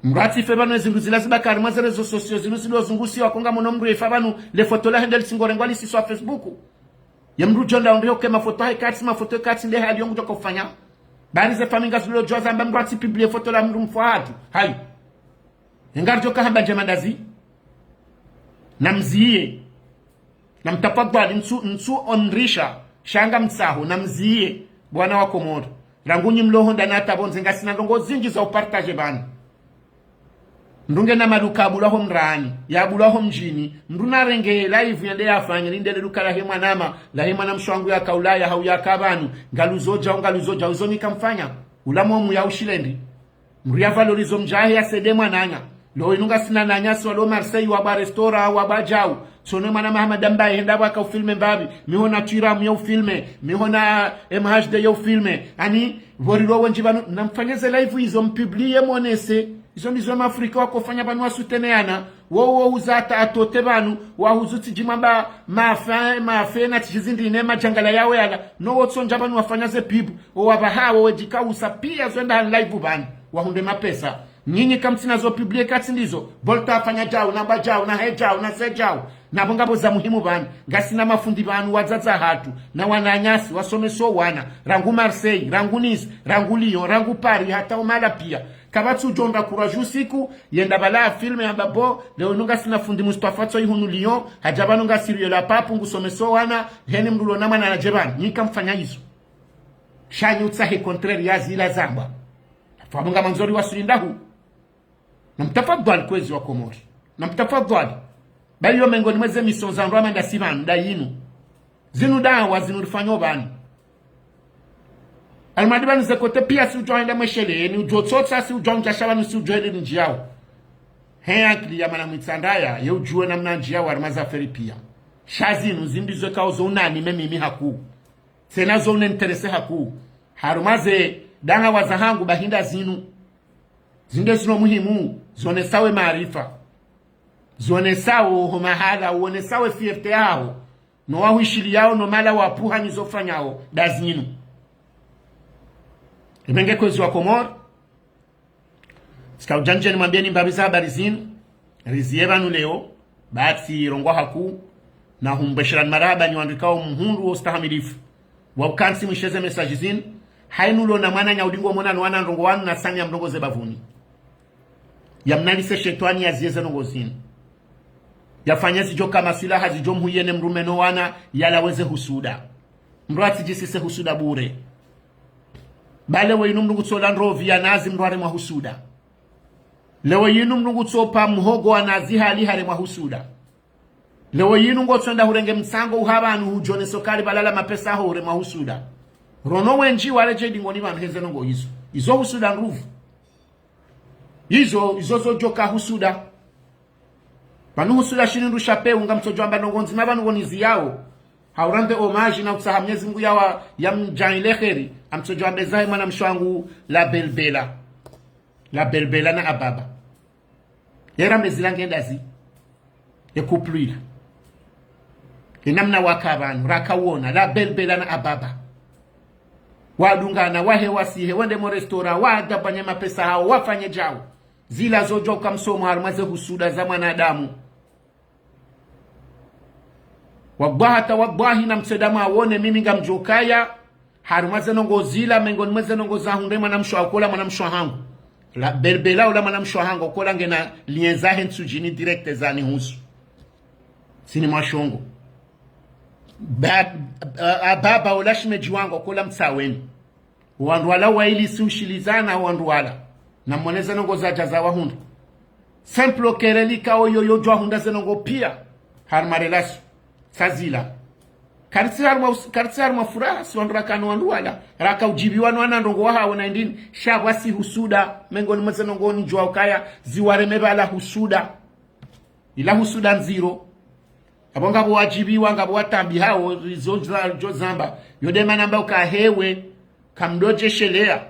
mrati febano zinguzila zibakari mazerezo sosio zilusilo zungusi wa konga monomru ifabanu le fotola hendel singorengwali siswa Facebook ya mru jonda ondeo ke mafoto haikati mafoto haikati nde hali yongu joko ufanya bari ze faminga zulo joza mba mrati publie foto la mru mfuatu hai ngari joka hamba jemandazi na mziye na mtafadhali nsu onrisha shanga msaho na mziye bwana wa Komoro rangunyi mloho ndana tabonze ngasina ndongo zingi za upartage bana ndunge na maduka bulaho mrani ya bulaho mjini nduna renge live yande afanye ndele dukala hema nama la hema na mshwangu ya kaulaya hau ya kabanu ngaluzoja uzoni kamfanya ulamo mu ya ushilendi mria valorizo mjahe ya sedema nanya lo inunga sina nanya so lo Marseille wa ba restaurant wa ba jau sone mana Muhammad Ambaye henda baka ufilme mbabi mihona tira mu ufilme mihona MHD ya ufilme ani voriro wenjibanu namfanyeze live hizo mpiblie monese izo ndizo Afrika wako fanya banu wasuteneana wo uzata atote banu wahuzuti jimamba mafe na tijizindi ne majangala yawe yala no wotsonja banu wafanyaze pibu wabahawo wejika usapia zwenda live banu wahunde mapesa nyinyi kamsina zo publie kati ndizo bolta afanya jao namba jao na hejao na sejao na bongabo za muhimu banu ngasina mafundi banu wazaza hatu na wananyasi wasomeso wana rangu Marseille rangu Nice rangu Lyon rangu Paris hata umala pia kabatu jonda kuraju siku yenda bala filme ambabo leo nunga sina fundi Mustafa to ihunu Lyon hajaba nunga sirio la papu ngusomeso wana heni mdulo nama na najeban nyika mfanya hizo shanyu tsahe contraire ya zila zamba famunga manzori wasulindahu na mtafadhali kwezi wa Komori na mtafadhali bali yo mengoni mweze mission za ndwama nda siman da yinu zinu dawa zinu rifanyo bani almadiba nize kote pia si ujo enda mweshele ni ujo tsotsa si ujo njashawa si ujo hili njiao hea kili ya mana mwitsandaya ye ujue na mna njiao armaza feri pia shazi nuzimbizo kao zonani mimi haku tena zone interese haku harumaze danga wazahangu bahinda zinu zinde zino muhimu zone sawe maarifa zone sawe mahala uone sawe fiefte yao no wahishili yao no mala wapuha nizofanyao dazinu imenge kwezi wa Komoro sika ujanje ni mwambia ni mbabiza habari zinu rizieva leo baati rongwa haku na humbeshiran maraba ni wandikao mhundu ustahamilifu wabukansi mwisheze mesaji zinu hainulo na mwana nyaudingo mwana nwana nrongo wanu na sanya mrongo zebavuni ya mnalise shetwani ya zieze nongo zinu ya fanyezi jo kama silaha zijo mhuyene mrumeno wana yalaweze husuda mruati jisise husuda bure bale weyinu mnungu tsola nrovi ya nazi mruare mwa husuda lewe yinu mnungu tsopa mhogo wa nazi hali hare mwa husuda lewe yinu ngotsonda hurenge msango uhabanu hujone sokari balala mapesa hore mwa husuda rono wenji wale jedi ngoni vanu heze nongo izo husuda nruvu izo zo joka husuda banu husuda shinindu shape unga mtojwamba nongonzi mabanu ngonizi yao haurande homage na utsaha Mwenyezi Mungu yawa ya mjaile kheri amtojwambe zai mwana mshwangu la belbela na ababa yera mezilange ndazi yekupluila inamna wakabanu rakawona la belbela na ababa wadungana wahe wasihe wende mo restora wadabanye mapesa hao wafanye jao zila zojo kamsomo harmaze husuda za mwanadamu wabahi na msedama awone mimi ngamjokaya harmaze nongo zila mengoni mweze nongo za hunde mwanamshwa akola mwanamshwa hangu la belbela ula mwanamshwa hangu akola ngena lienza hensujini direkte zani husu sini mwashongo baba ulashmeji wangu akola msaweni wanduala waili si ushilizana wanduala na mwaneze nongo za jazawa hundu semplo kerelika oyo jwa hunda zenongo pia harmarelasu sazila karisi harma furaha si wandurakano wanduala raka ujibiwa nwana ndongo waha wana indini shabwa si husuda mengoni mweze nongo ni jwa ukaya ziwaremeba la husuda ila husuda nziro abo ngabo wajibiwa ngabo watambi hao izo zamba yodema namba ukahewe kamdoje shelea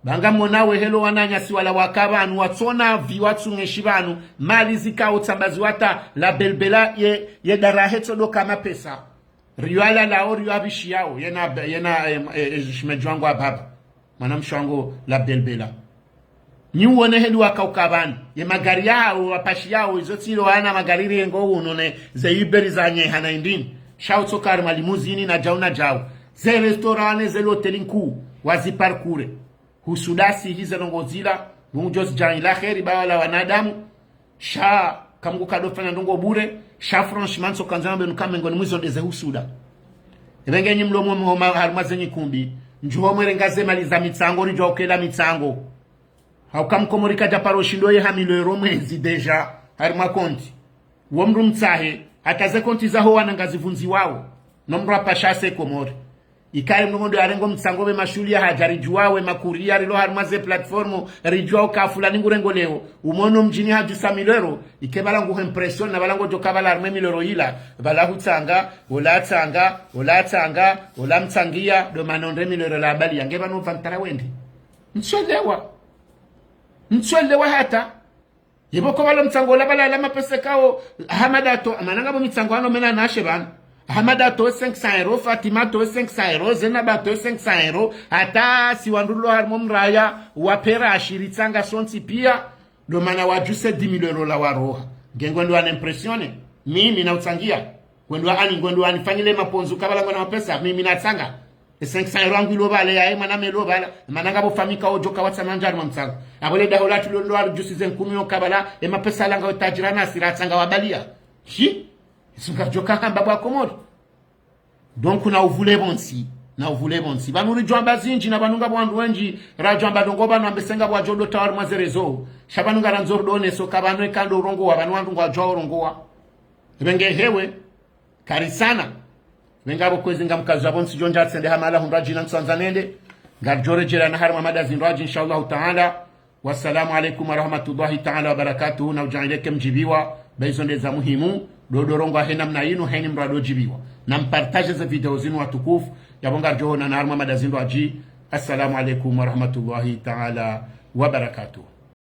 banga monawe helo wananya si wala wakabanu watsona viwatsunge shibanu mali zikao tsambazi wata la belbela ye darahetso do kama pesa riwala la ori abishi yao yena shimejwangu ababa mwanamshwangu la belbela ni uone helu wakaukabanu ye magari yao wapashi yao izotilo wana magari rengo unone ze iberi zanye hana indini shao tsokari malimuzini na jauna jao ze restaurane ze loteli nku wazi parkure husudasi hize nongozila mungujos jani la kheri bawala wanadamu sha kamungu kadofanya ndongo bure sha franchement so kanzambe nukamengo ni mwizo ndeze husuda ebenge nyi mlomo mwoma harumaze nyikumbi njuho mwerengaze maliza mitsango ni jokela mitsango haukamkomorika japaro shindo ye hamilo mwezi deja haruma konti womru mtsahe ataze konti zaho wanangazivunzi wao nomru apashase Komori ikari mnungondo arengo mtsango be mashuli ya hajarijuawe makuria rilo harumaze platformu rijuao kafula ningurengo leo umono mjini hajisa milero ikebala nguhe impression na balango jokabala arme milero hila bala hutanga ola mtsangia do manonde milero la bali yangeba no vantara wende mtsolewa hata yeboko bala mtsango la bala la mapese kao hamadato mananga bo mtsango ano mena nashe bana Hamada to 500 euro, Fatima to 500 euro, Zenaba to 500 euro, hata si wandulo harmom raya, wapera ashiritsanga sonti pia, do mana wajuse 10,000 euro la waroha. Gengwendo impressione, mimi na utsangia. Gwendo anifanyile maponzu kabala ngona mapesa, mimi na tsanga. 500 euro angu ilobale ya ema na melobala, mananga bo famika ojoka watsamanja mtsanga. Abole dahola tulo arjusi zen kumyo kabala, ema pesa langa utajirana siratsanga wabalia. Shi Sunga joka kamba bwa Komoro. Donc na uvule bonsi. Banuri jwamba zinji na banunga bwandu wenji. Rajwamba dongoba na mbesenga bwa jodo tawar mazerezo. Shabanunga ranzoro done so kabanwe kando urongo wa. Banuandu ngwa jwa urongo wa. Ibenge hewe. Karisana. Venga bo kwezi nga mkazu wa bonsi jonja tsende hamala hundraji na nsanzanende. ngarjore jira na harma mada zinraji inshallah taala. Wassalamu alaikum warahmatullahi taala wabarakatuhu. Na ujaileke mjibiwa baizonde za muhimu dodorongo hena mna yinu heni mrado jibiwa na mpartage za video zinu watukufu yabonga rjoho na harma mada zinraji. Assalamu alaikum warahmatullahi taala wabarakatuhu.